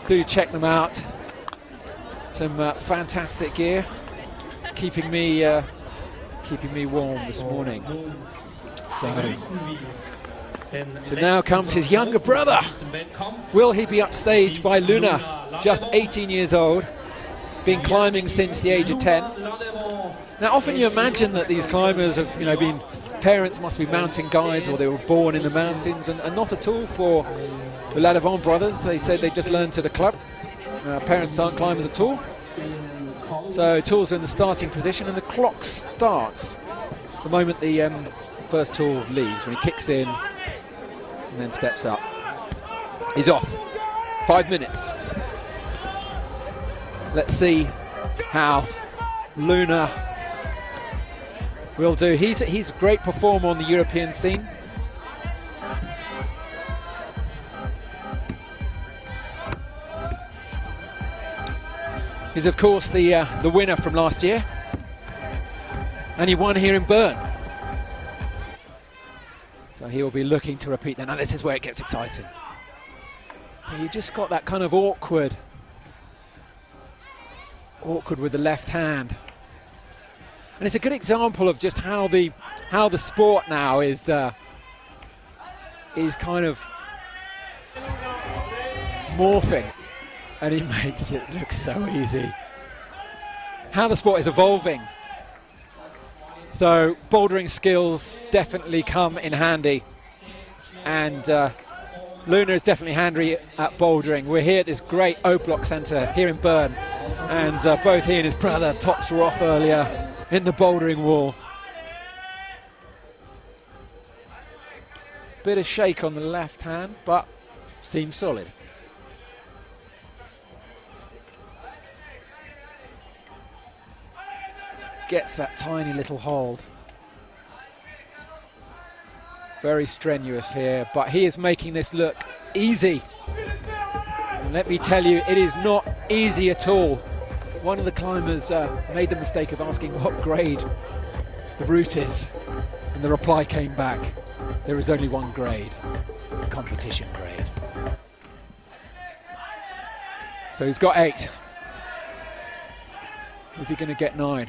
do check them out. Some fantastic gear, keeping me warm this morning. So now comes his younger brother. Will he be upstaged by Louna, just 18 years old, been climbing since the age of 10. Now often you imagine that these climbers have been, parents must be mountain guides or they were born in the mountains, and not at all for the Ladevant brothers. They said they just learned to the club. Parents aren't climbers at all. So tools are in the starting position and the clock starts the moment the first tool leaves, when he kicks in and then steps up. He's off. 5 minutes. Let's see how Louna will do. He's a great performer on the European scene. He's of course the winner from last year, and he won here in Bern. So he will be looking to repeat that. Now this is where it gets exciting. So you just got that kind of awkward with the left hand, and it's a good example of just how the sport now is kind of morphing, and he makes it look so easy. How the sport is evolving. So bouldering skills definitely come in handy, and Louna is definitely handy at bouldering. We're here at this great O-Block centre here in Bern, and both he and his brother tops were off earlier in the bouldering wall. Bit of shake on the left hand, but seems solid. Gets that tiny little hold. Very strenuous here, but he is making this look easy. And let me tell you, it is not easy at all. One of the climbers made the mistake of asking what grade the route is, and the reply came back: there is only one grade, competition grade. So he's got 8. Is he going to get 9?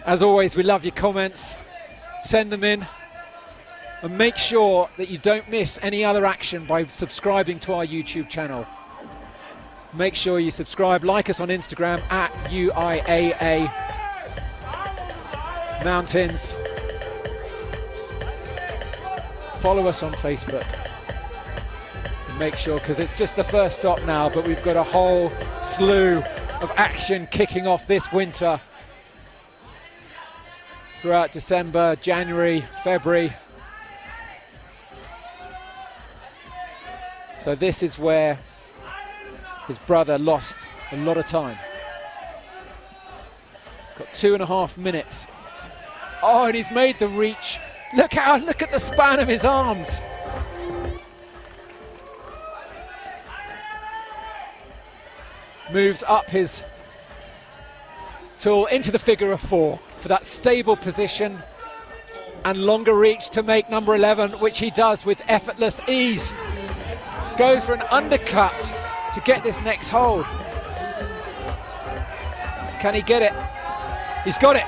As always, we love your comments. Send them in, and make sure that you don't miss any other action by subscribing to our YouTube channel. Make sure you subscribe, like us on Instagram at UIAA Mountains. Follow us on Facebook. And make sure, because it's just the first stop now, but we've got a whole slew of action kicking off this winter. Throughout December, January, February. So this is where his brother lost a lot of time. Got 2.5 minutes. Oh, and he's made the reach. Look at the span of his arms. Moves up his tool into the figure of 4 for that stable position and longer reach to make number 11, which he does with effortless ease. goes for an undercut to get this next hold. Can he get it? He's got it.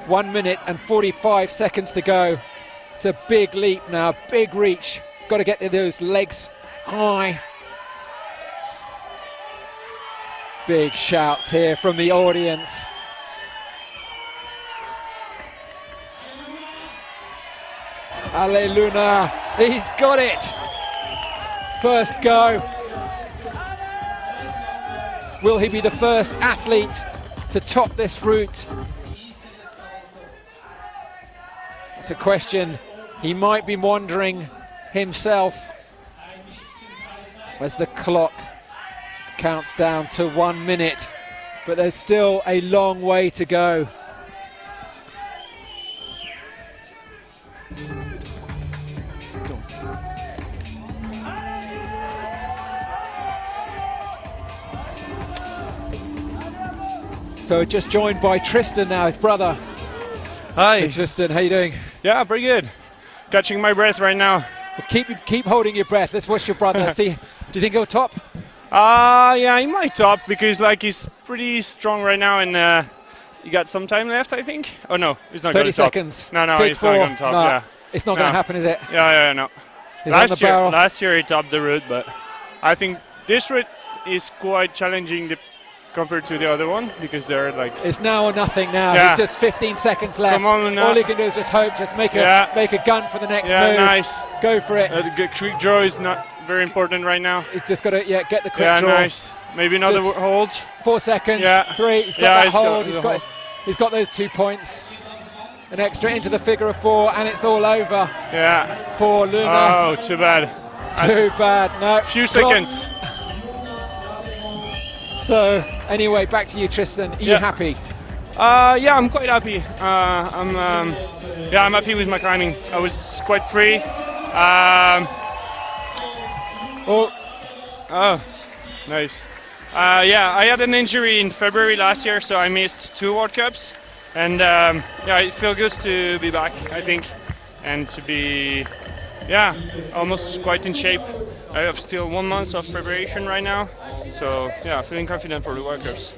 1 minute and 45 seconds to go. It's a big leap now, big reach. Got to get those legs high. Big shouts here from the audience. Allez Louna, he's got it. First go. Will he be the first athlete to top this route? It's a question he might be wondering himself as the clock counts down to 1 minute, but there's still a long way to go. So just joined by Tristan now, his brother. Hi. Hey Tristan, how you doing? Yeah, pretty good. Catching my breath right now. Well, keep holding your breath. Let's watch your brother. See, do you think he'll top? Yeah, he might top because like he's pretty strong right now, and he got some time left, I think. Oh no, he's not going to top. 30 seconds. No, Big he's four. not going to top. No, Yeah, it's not going to happen, is it? Yeah, no. He's on the barrel. Last year he topped the route, but I think this route is quite challenging compared to the other one because they're like. It's now or nothing now. Yeah. There's just 15 seconds left. Come on, all he can do is just hope, just make a gun for the next move. Nice. Go for it. The quick draw is not very important right now. He's just got to get the quick draw. Nice. Maybe another hold. 4 seconds. Yeah. 3. He's got that hold. He's got those 2 points. An extra into the figure of 4, and it's all over. Yeah. For Louna. Oh, too bad. Too bad. No. Few seconds. So anyway, back to you, Tristan. Are you happy? Yeah, I'm quite happy. I'm happy with my climbing. I was quite free. Oh, nice. Yeah, I had an injury in February last year, so I missed 2 World Cups. And yeah, it feels good to be back, I think, and to be, almost quite in shape. I have still 1 month of preparation right now, so yeah, feeling confident for the World Cups.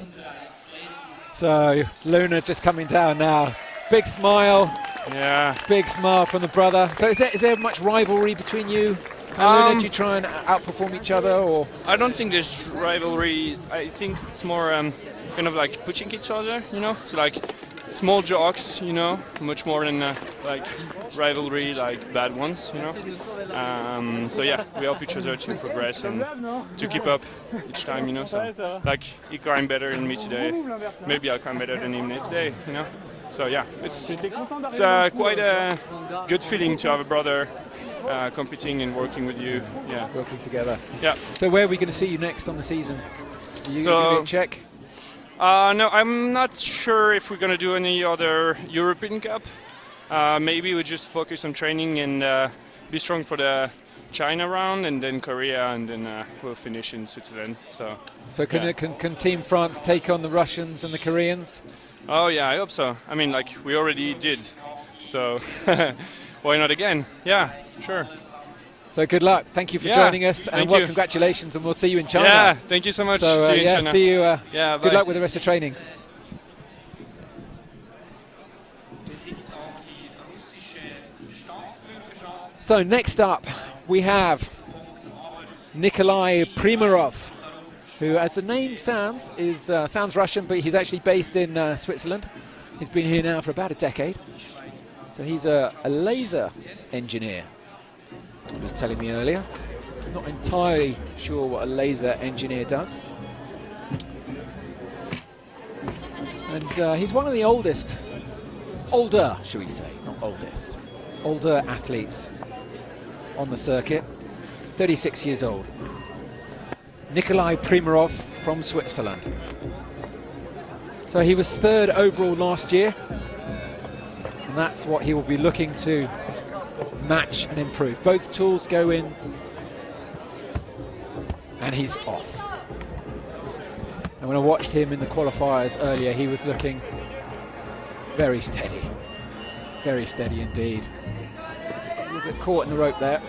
So Louna just coming down now. Big smile. Yeah. Big smile from the brother. So is there much rivalry between you and Louna? Do you try and outperform each other, or? I don't think there's rivalry. I think it's more kind of like pushing each other, you know. So like small jokes, you know, much more than like rivalry, like bad ones, you know. So yeah, we help each other to progress and to keep up each time, you know. So like he climbed better than me today, maybe I'll climb better than him today, you know. So yeah, it's quite a good feeling to have a brother competing and working with you. Yeah, working together. Yeah. So where are we going to see you next on the season? Are you So- going to check? No, I'm not sure if we're going to do any other European Cup. Maybe we just focus on training and be strong for the China round, and then Korea, and then we'll finish in Switzerland. So Can Team France take on the Russians and the Koreans? Oh yeah, I hope so. I mean, like we already did, so why not again? Yeah, sure. So good luck. Thank you for joining us, and congratulations, and we'll see you in China. Yeah, thank you so much. So see you in China. see you. Yeah, good bye. luck with the rest of training. So next up, we have Nikolai Primarov, who, as the name sounds, sounds Russian, but he's actually based in Switzerland. He's been here now for about a decade. So he's a laser engineer, he was telling me earlier. Not entirely sure what a laser engineer does. And he's one of the older, shall we say, not oldest, older athletes on the circuit, 36 years old. Nikolai Primarov from Switzerland. So he was 3rd overall last year, and that's what he will be looking to match and improve. Both tools go in, and he's off. And when I watched him in the qualifiers earlier, he was looking very steady indeed. little bit caught in the rope there.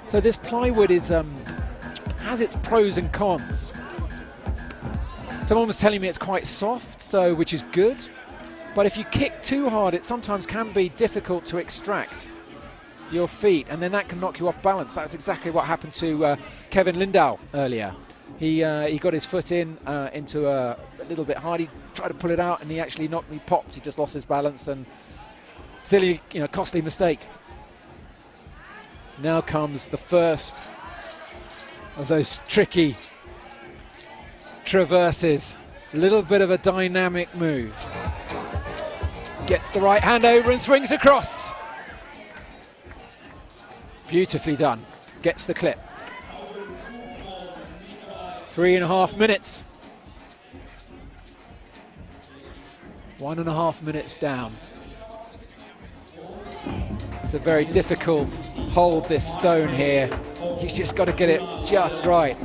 So this plywood is has its pros and cons. Someone was telling me it's quite soft, so which is good. But if you kick too hard, it sometimes can be difficult to extract your feet, and then that can knock you off balance. That's exactly what happened to Kevin Lindahl earlier. He got his foot into a little bit hard. He tried to pull it out, and he actually popped. He just lost his balance, and silly, costly mistake. Now comes the first of those tricky traverses. A little bit of a dynamic move. Gets the right hand over and swings across. Beautifully done. Gets the clip. 3.5 minutes. 1.5 minutes down. It's a very difficult hold, this stone here. He's just got to get it just right.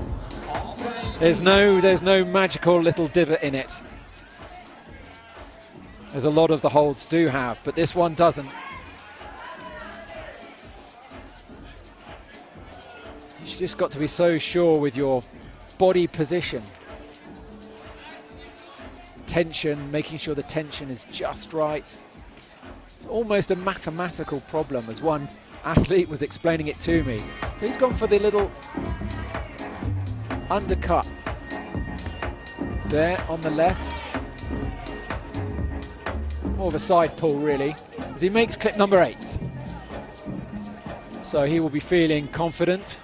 There's no magical little divot in it, as a lot of the holds do have, but this one doesn't. You've just got to be so sure with your body position. Tension, making sure the tension is just right. It's almost a mathematical problem, as one athlete was explaining it to me. So he's gone for the little undercut there on the left. More of a side pull, really, as he makes clip number 8. So he will be feeling confident,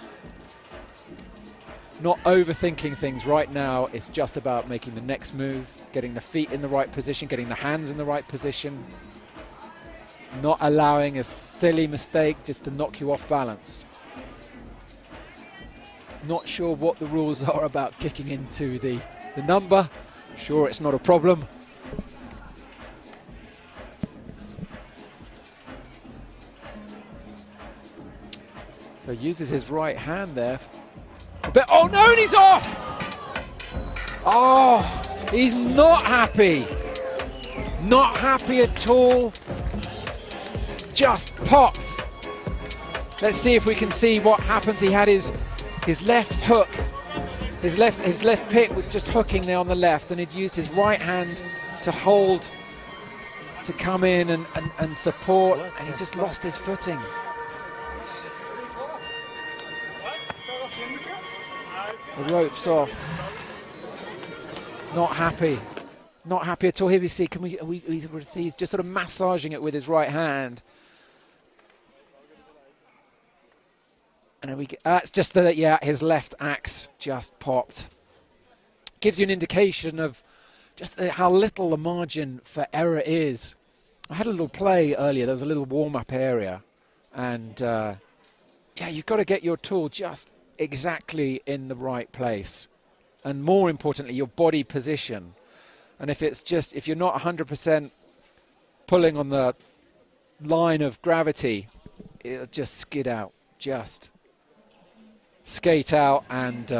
not overthinking things right now. It's just about making the next move, getting the feet in the right position, getting the hands in the right position, not allowing a silly mistake just to knock you off balance. Not sure what the rules are about kicking into the number. Sure, it's not a problem. So uses his right hand there. But oh no, and he's off! Oh, he's not happy. Not happy at all. Just pops. Let's see if we can see what happens. He had his left hook. His left pick was just hooking there on the left, and he'd used his right hand to hold, to come in and support, and he just lost his footing. The rope's off. Not happy. Not happy at all. Here we see, we see he's just sort of massaging it with his right hand. And then it's just that, yeah, his left axe just popped. Gives you an indication of just how little the margin for error is. I had a little play earlier. There was a little warm-up area. And, yeah, you've got to get your tool just exactly in the right place. And more importantly, your body position. And if you're not 100% pulling on the line of gravity, it'll just skid out, just skate out, and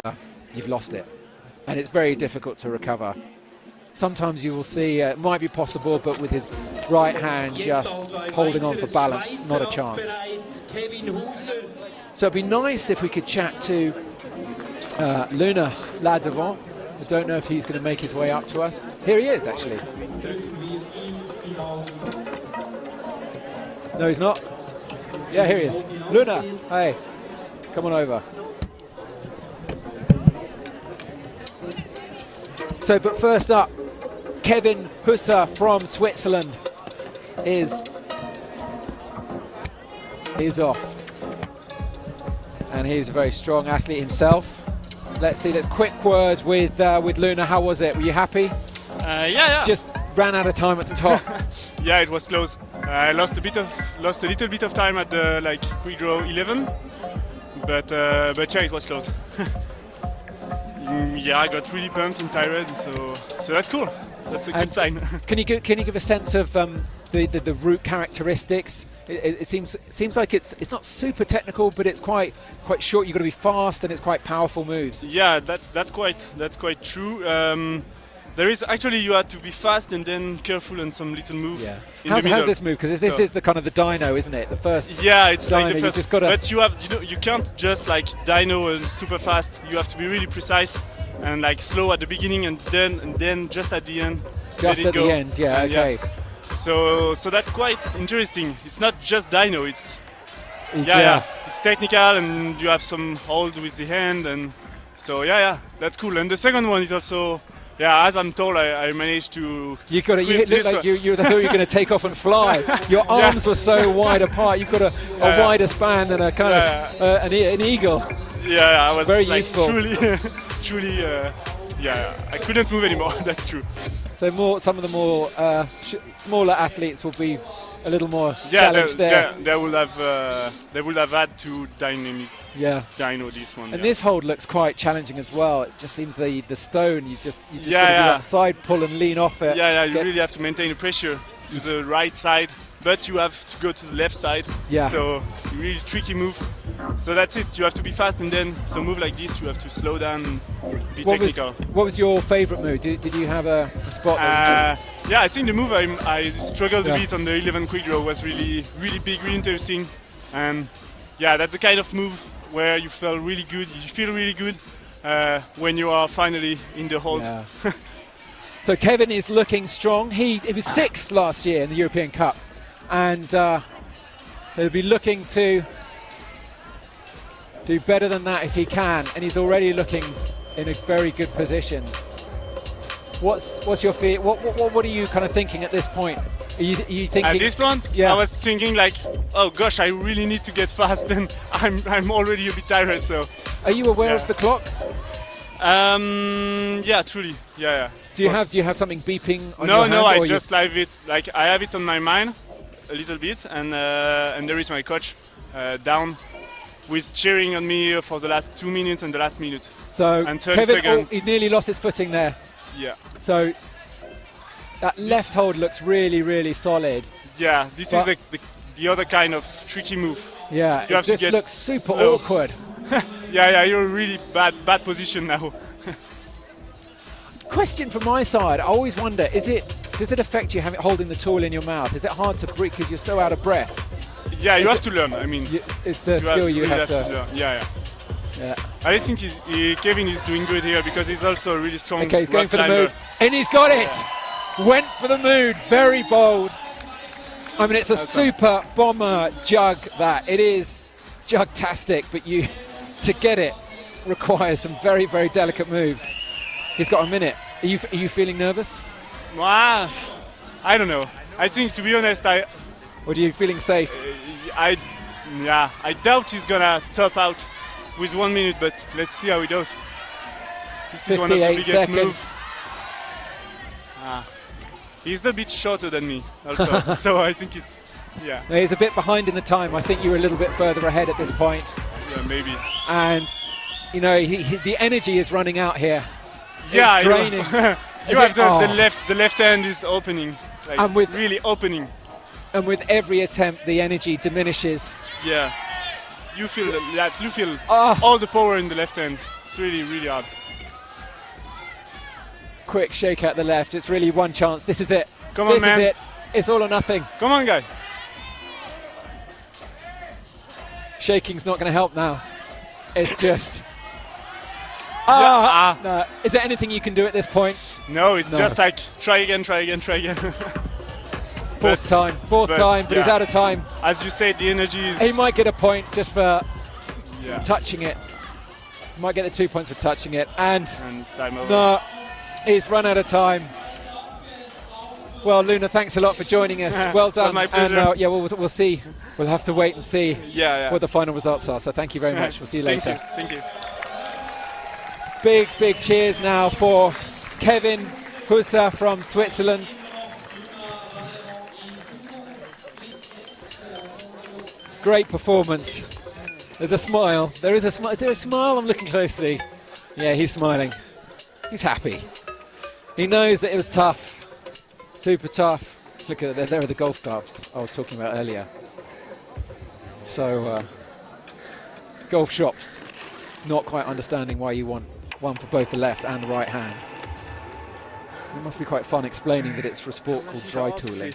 you've lost it. And it's very difficult to recover. Sometimes you will see it might be possible, but with his right hand just holding on for balance, not a chance. So it'd be nice if we could chat to Louna là devant. I don't know if he's going to make his way up to us. Here he is, actually. No, he's not. Yeah, here he is. Louna, hey, come on over. So, but first up, Kevin Husser from Switzerland is off. And he's a very strong athlete himself. Let's see, let's quick words with Louna. How was it? Were you happy? Yeah. Just ran out of time at the top. Yeah, it was close. I lost a little bit of time at the pre-draw 11, but yeah, it was close. Yeah, I got really pumped and tired, so that's cool. That's a good sign. Can you give a sense of the route characteristics? It seems like it's not super technical, but it's quite short. You've got to be fast, and it's quite powerful moves. Yeah, that's quite true. There is actually, you have to be fast and then careful on some little move. Yeah. In How's the middle. this move? Because this is the kind of the dyno, isn't it? The first. Yeah, it's dyno, like the you first. just gotta. But you can't just like dyno and super fast. You have to be really precise and like slow at the beginning and then just at the end. Just let it at go. the end, yeah. And Okay. So that's quite interesting. It's not just dyno. It's Yeah. It's technical and you have some hold with the hand and so that's cool. And the second one is also. Yeah, as I'm told, I managed to. You got it. You squeeze look this like you thought you were going to take off and fly. Your arms were so wide apart. You've got a wider span than a kind of an eagle. Yeah, I was very like useful. truly. I couldn't move anymore. That's true. So some of the more smaller athletes will be a little more challenged there. They would have had to dyno this one. And this hold looks quite challenging as well. It just seems the stone. You just got to do that side pull and lean off it. You really have to maintain the pressure to the right side, but you have to go to the left side. Yeah. So really tricky move. So that's it. You have to be fast, and then move like this. You have to slow down, be technical. What was your favourite move? Did you have a spot? I think the move I struggled a bit on the 11 quick draw was really big, really interesting, and that's the kind of move where you feel really good. You feel really good when you are finally in the hold. Yeah. So Kevin is looking strong. He was 6th last year in the European Cup, and he'll be looking to do better than that if he can, and he's already looking in a very good position. What's your fear? What are you kind of thinking at this point? Are you thinking at this point? Yeah. I was thinking like, oh gosh, I really need to get fast, and I'm already a bit tired. So. Are you aware of the clock? Yeah, truly. Yeah. Do you have something beeping on No, your hand? No, I just live it. Like I have it on my mind a little bit, and there is my coach down with cheering on me for the last 2 minutes and the last minute. So and 30 Kevin, seconds. He nearly lost his footing there. Yeah. So that left hold looks really solid. Yeah, this is the other kind of tricky move. Yeah, you it just looks super slow. awkward. Yeah, you're in really bad position now. Question from my side, I always wonder, does it affect you holding the tool in your mouth? Is it hard to breathe because you're so out of breath? Yeah, you have to learn. I mean, it's a skill you have to learn. Yeah. I think Kevin is doing good here because he's also a really strong. Okay, he's going for the climber. move, and he's got it. Yeah. Went for the mood, very bold. I mean, it's a super bomber jug. It is jug-tastic, but to get it requires some very delicate moves. He's got a minute. Are you feeling nervous? I don't know. I think, to be honest, Or are you feeling safe? I doubt he's gonna top out with 1 minute, but let's see how he does. This is one of the 58 biggest seconds. moves. He's a bit shorter than me, also. So I think it's, He's a bit behind in the time. I think you were a little bit further ahead at this point. Yeah, maybe. And the energy is running out here. Yeah, it's draining. You have the left hand is opening, like and with really opening. And with every attempt, the energy diminishes. Yeah, you feel that. You feel all the power in the left hand. It's really hard. Quick shake out the left. It's really one chance. This is it. Come on, man. This is it. It's all or nothing. Come on, guy. Shaking's not going to help now. It's just. No. Is there anything you can do at this point? No, it's just like try again. Fourth time, but he's out of time. As you said, the energy is... He might get a point just for touching it. Might get the 2 points for touching it. And time over. No, he's run out of time. Well, Louna, thanks a lot for joining us. Well done. My pleasure. And we'll see. We'll have to wait and see what the final results are. So thank you very much. We'll see you later. Thank you. Big cheers now for Kevin Husser from Switzerland. Great performance. There's a smile. There is a smile. Is there a smile? I'm looking closely. Yeah, he's smiling. He's happy. He knows that it was tough. Super tough. Look at there are the golf clubs I was talking about earlier. So, golf shops not quite understanding why you want one for both the left and the right hand. It must be quite fun explaining that it's for a sport called dry tooling.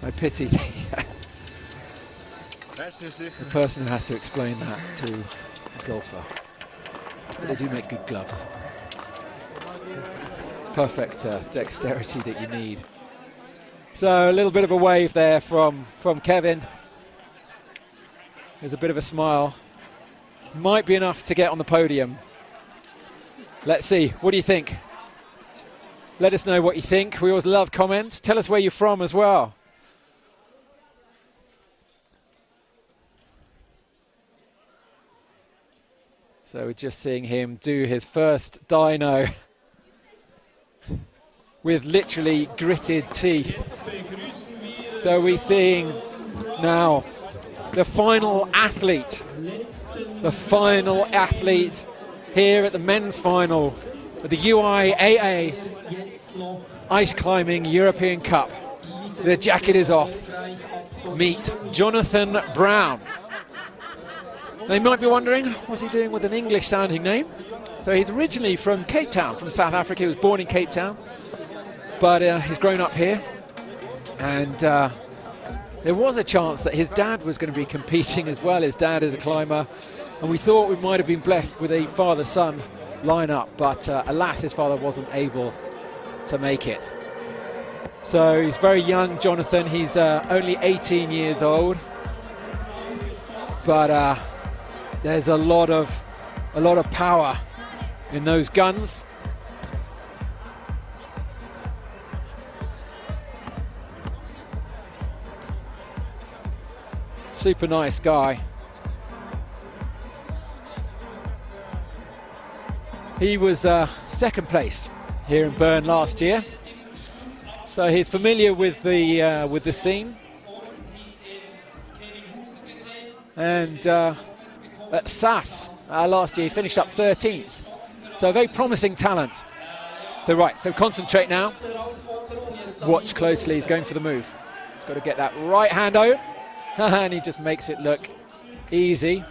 I pity the person who has to explain that to a golfer. But they do make good gloves. Perfect dexterity that you need. So a little bit of a wave there from Kevin. There's a bit of a smile. Might be enough to get on the podium. Let's see. What do you think? Let us know what you think. We always love comments. Tell us where you're from as well. So we're just seeing him do his first dyno with literally gritted teeth. So we're seeing now the final athlete here at the men's final of the UIAA Ice Climbing European Cup. The jacket is off. Meet Jonathan Brown. They might be wondering, what's he doing with an English sounding name? So he's originally from Cape Town, from South Africa. He was born in Cape Town, but he's grown up here. And there was a chance that his dad was going to be competing as well. His dad is a climber, and we thought we might have been blessed with a father-son lineup, but alas, his father wasn't able to make it. So he's very young, Jonathan. He's only 18 years old, but there's a lot of power in those guns. Super nice guy. He was second place here in Bern last year, so he's familiar with the scene. And at SAS last year he finished up 13th, so a very promising talent. So concentrate now, watch closely. He's going for the move. He's got to get that right hand over, and he just makes it look easy.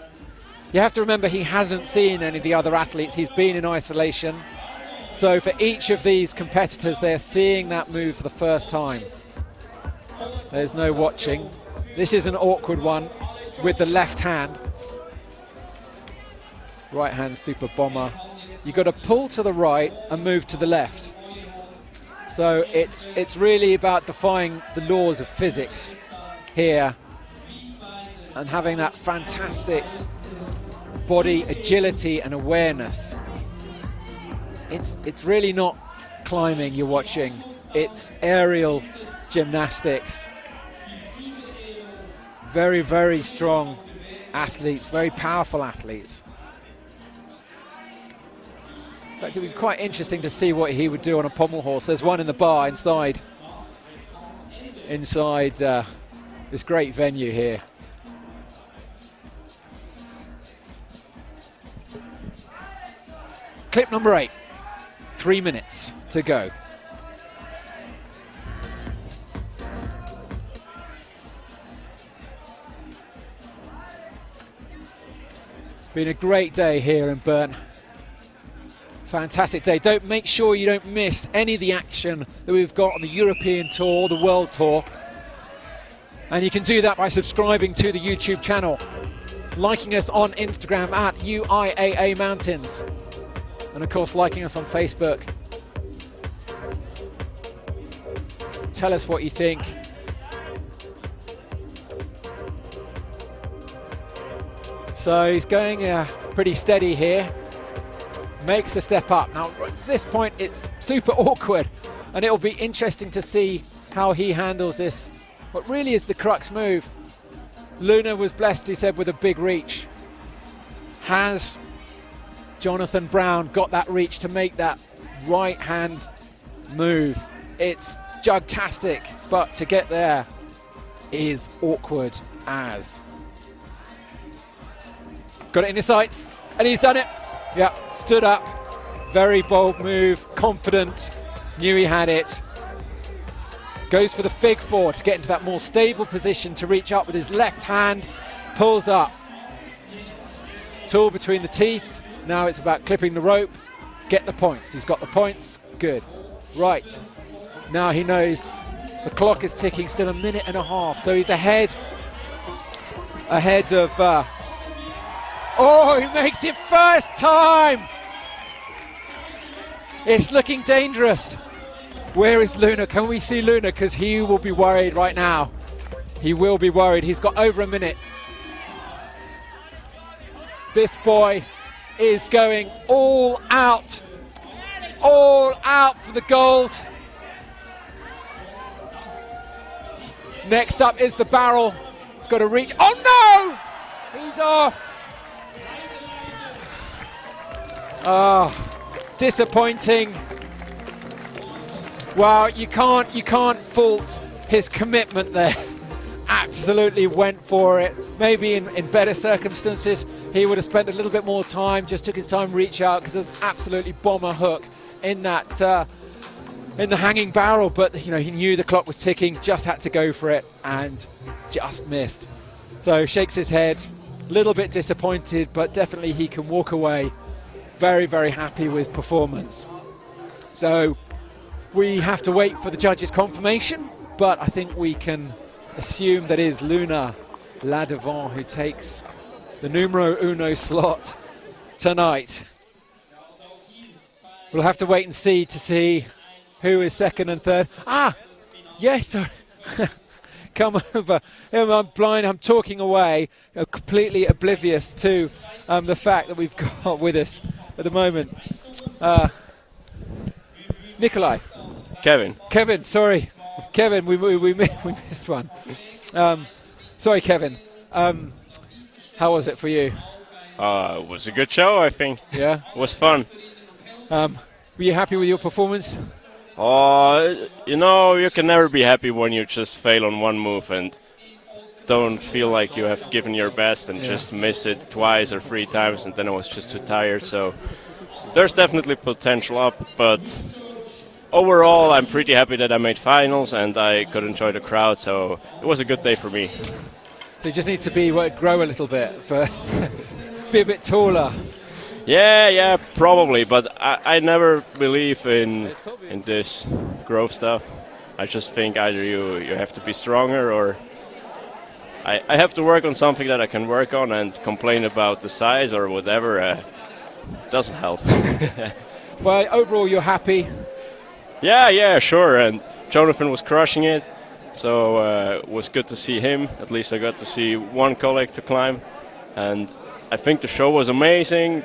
You have to remember, he hasn't seen any of the other athletes. He's been in isolation, so for each of these competitors, they're seeing that move for the first time. There's no watching. This is an awkward one with the left hand. Right hand super bomber. You've got to pull to the right and move to the left. So it's really about defying the laws of physics here and having that fantastic body agility and awareness. It's really not climbing you're watching, it's aerial gymnastics. Very, very strong athletes, very powerful athletes. In fact, it would be quite interesting to see what he would do on a pommel horse. There's one in the bar inside this great venue here. Clip number 8, 3 minutes to go. Been a great day here in Bern. Fantastic day. Make sure you don't miss any of the action that we've got on the European Tour, the World Tour. And you can do that by subscribing to the YouTube channel, liking us on Instagram at UIAA Mountains, and of course liking us on Facebook. Tell us what you think. So he's going pretty steady here. Makes the step up. Now at this point it's super awkward, and it'll be interesting to see how he handles this. What really is the crux move. Louna was blessed, he said, with a big reach. Has Jonathan Brown got that reach to make that right hand move? It's jugtastic, but to get there is awkward as. He's got it in his sights, and he's done it. Yeah, stood up, very bold move, confident, knew he had it. Goes for the fig four to get into that more stable position to reach up with his left hand, pulls up. Tool between the teeth, now it's about clipping the rope, get the points. He's got the points, good. Right, now he knows the clock is ticking, still a minute and a half, so he's ahead of, oh, he makes it first time! It's looking dangerous. Where is Louna? Can we see Louna? Because he will be worried right now. He will be worried. He's got over a minute. This boy is going all out for the gold. Next up is the barrel. He's got to reach. Oh no! He's off. Disappointing. Well, you can't fault his commitment there. Absolutely went for it. Maybe in better circumstances he would have spent a little bit more time, just took his time, reach out, because there's absolutely bomber hook in that in the hanging barrel, but you know, he knew the clock was ticking, just had to go for it and just missed. So shakes his head, a little bit disappointed, but definitely he can walk away very, very happy with performance. So we have to wait for the judges' confirmation, but I think we can assume that is Louna Ladevant who takes the numero uno slot tonight. We'll have to wait and see who is second and third. Yes, sorry. Come over. I'm blind, I'm talking away, completely oblivious to the fact that we've got with us at the moment Nikolai. Kevin, sorry. Kevin, we missed one. Sorry, Kevin. How was it for you? It was a good show, I think. Yeah? It was fun. Were you happy with your performance? You know, you can never be happy when you just fail on one move and don't feel like you have given your best and just miss it twice or 3 times, and then I was just too tired. So there's definitely potential up, but overall I'm pretty happy that I made finals and I could enjoy the crowd, so it was a good day for me. So you just need to grow a little bit, be a bit taller. Yeah, probably, but I never believe in this growth stuff. I just think either you have to be stronger, or I have to work on something that I can work on, and complain about the size or whatever doesn't help. Well, overall you're happy? Yeah, sure, and Jonathan was crushing it, so it was good to see him. At least I got to see one colleague to climb, and I think the show was amazing.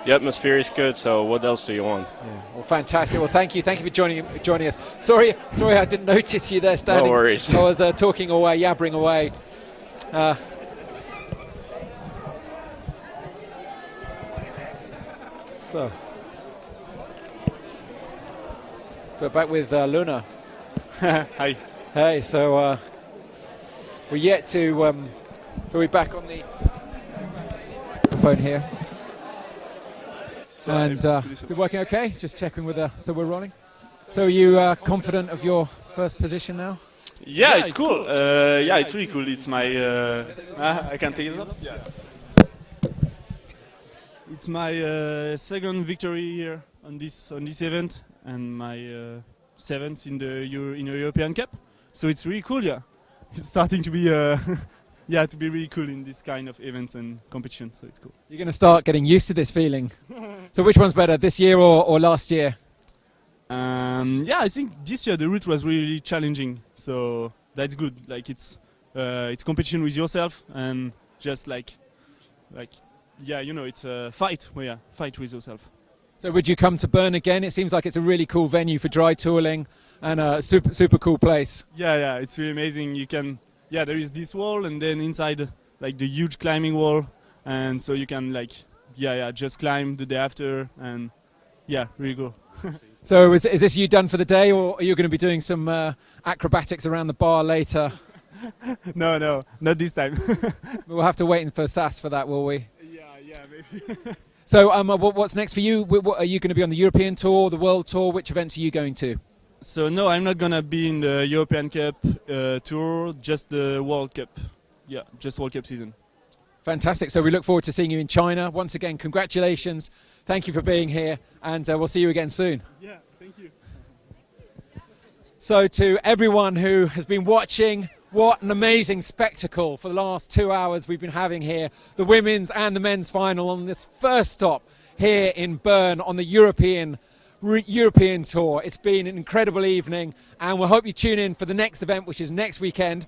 The atmosphere is good, so what else do you want? Yeah. Well, fantastic. Well, thank you for joining us. Sorry, I didn't notice you there standing. No worries. I was talking away, yabbering away. So back with Louna. Hi. Hey. So we're yet to. So we're back on the phone here. And is it working okay? Just checking with so we're rolling. So are you confident of your first position now? Yeah, it's cool. Yeah, it's really cool. It's my I can take it up. Yeah. It's my second victory here on this event, and my 7th in the European Cup. So it's really cool. Yeah, it's starting to be to be really cool in this kind of events and competition. So it's cool. You're going to start getting used to this feeling. So which one's better, this year or last year? Yeah, I think this year the route was really challenging, so that's good. Like it's competition with yourself, and just like yeah, you know, it's a fight. Well, yeah, fight with yourself. So would you come to Bern again? It seems like it's a really cool venue for dry tooling and a super cool place. Yeah, it's really amazing. You can, there is this wall, and then inside like the huge climbing wall, and so you can just climb the day after, and really cool. So is this you done for the day, or are you going to be doing some acrobatics around the bar later? No, not this time. We'll have to wait for SAS for that, will we? Yeah, maybe. So what's next for you? Are you going to be on the European Tour, the World Tour? Which events are you going to? So no, I'm not going to be in the European Cup Tour, just the World Cup. Yeah, just World Cup season. Fantastic. So we look forward to seeing you in China. Once again, congratulations. Thank you for being here, and we'll see you again soon. Yeah, thank you. So to everyone who has been watching, what an amazing spectacle for the last 2 hours we've been having here. The women's and the men's final on this first stop here in Bern on the European Tour. It's been an incredible evening, and we hope you tune in for the next event, which is next weekend.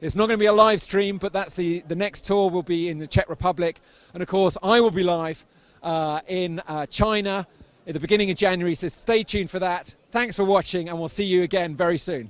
It's not going to be a live stream, but that's the next tour will be in the Czech Republic. And of course, I will be live in China at the beginning of January, so stay tuned for that. Thanks for watching, and we'll see you again very soon.